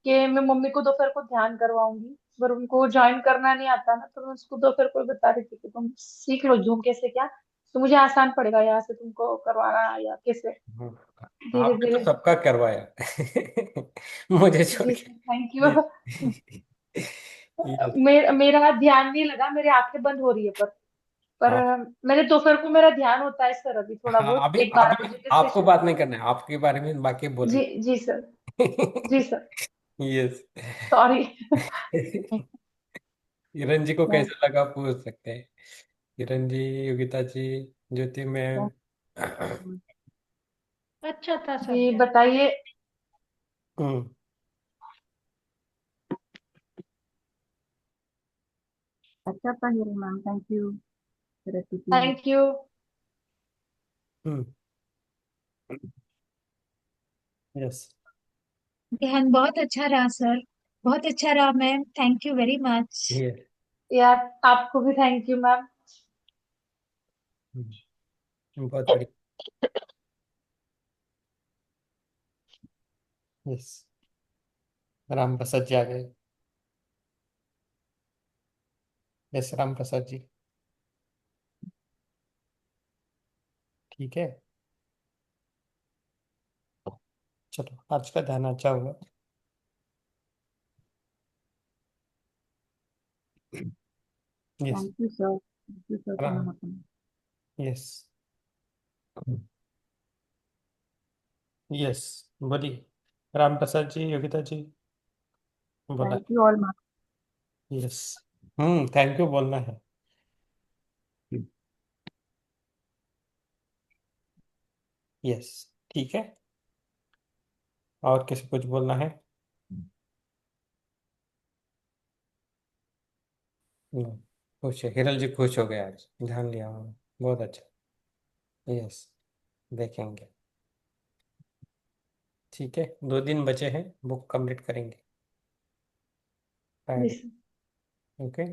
कि मैं मम्मी को दोपहर को ध्यान करवाऊंगी, पर उनको ज्वाइन करना नहीं आता ना, तो मैं उसको दोपहर को बता रही थी कि तुम सीख लो जूम कैसे क्या, तो मुझे आसान पड़ेगा यहाँ से तुमको करवाना या कैसे। हम्म, धीरे आपने तो धीरे। सबका करवाया। मुझे छोड़ जी के। Sir thank you. यस। मेरा ध्यान नहीं लगा, मेरी आंखें बंद हो रही है, पर हाँ मैंने दोपहर को मेरा ध्यान होता है सर, अभी थोड़ा हाँ, बहुत अभी एक 12 अभी बजे के आपको सेशन। बात नहीं करना है, आपके बारे में बाकी जी बोलेंगे। जी सर। जी sir. Yes. Sorry. Kiran ji को मैं कैसा लगा पूछ सकते हैं। किरण जी, योगिता जी, ज्योति मैम। अच्छा था जी सब्जेक्ट। बताइए। हम्म। अच्छा था hero ma'am, thank you recipe. Thank you. Hmm. Yes. ध्यान बहुत अच्छा रहा सर, बहुत अच्छा रहा ma'am, thank you very much. ये यार आपको भी थैंक यू मैम। बहुत बढ़िया। यस। राम प्रसाद जी आ गए। यस राम प्रसाद जी। ठीक है, चलो आज का ध्यान अच्छा हुआ। Yes. Thank you sir, thank you sir Ram. पुनः। यस। यस। बोलिए राम प्रसाद जी, योगिता जी, बोला। Thank you all ma'am. Yes. Thank you बोलना है। यस। ठीक है, और किसी कुछ बोलना है? नो। खुश है, हिरल जी खुश हो गए आज, ध्यान दिया उन्होंने, बहुत अच्छा। यस, देखेंगे। ठीक है, 2 दिन बचे हैं, बुक कंप्लीट करेंगे फ्राइडे। जी ओके,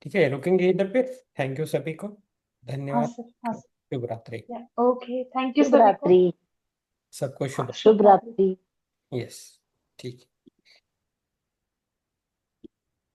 ठीक है, रुकेंगे इधर पे। थैंक यू सभी को, हाँ धन्यवाद। सर, हाँ शुभ रात्रि। सर। ओके, थैंक यू शुभ सभी को। रात्रि। सबको शुभ। शुभ रात्रि। यस। ठीक है।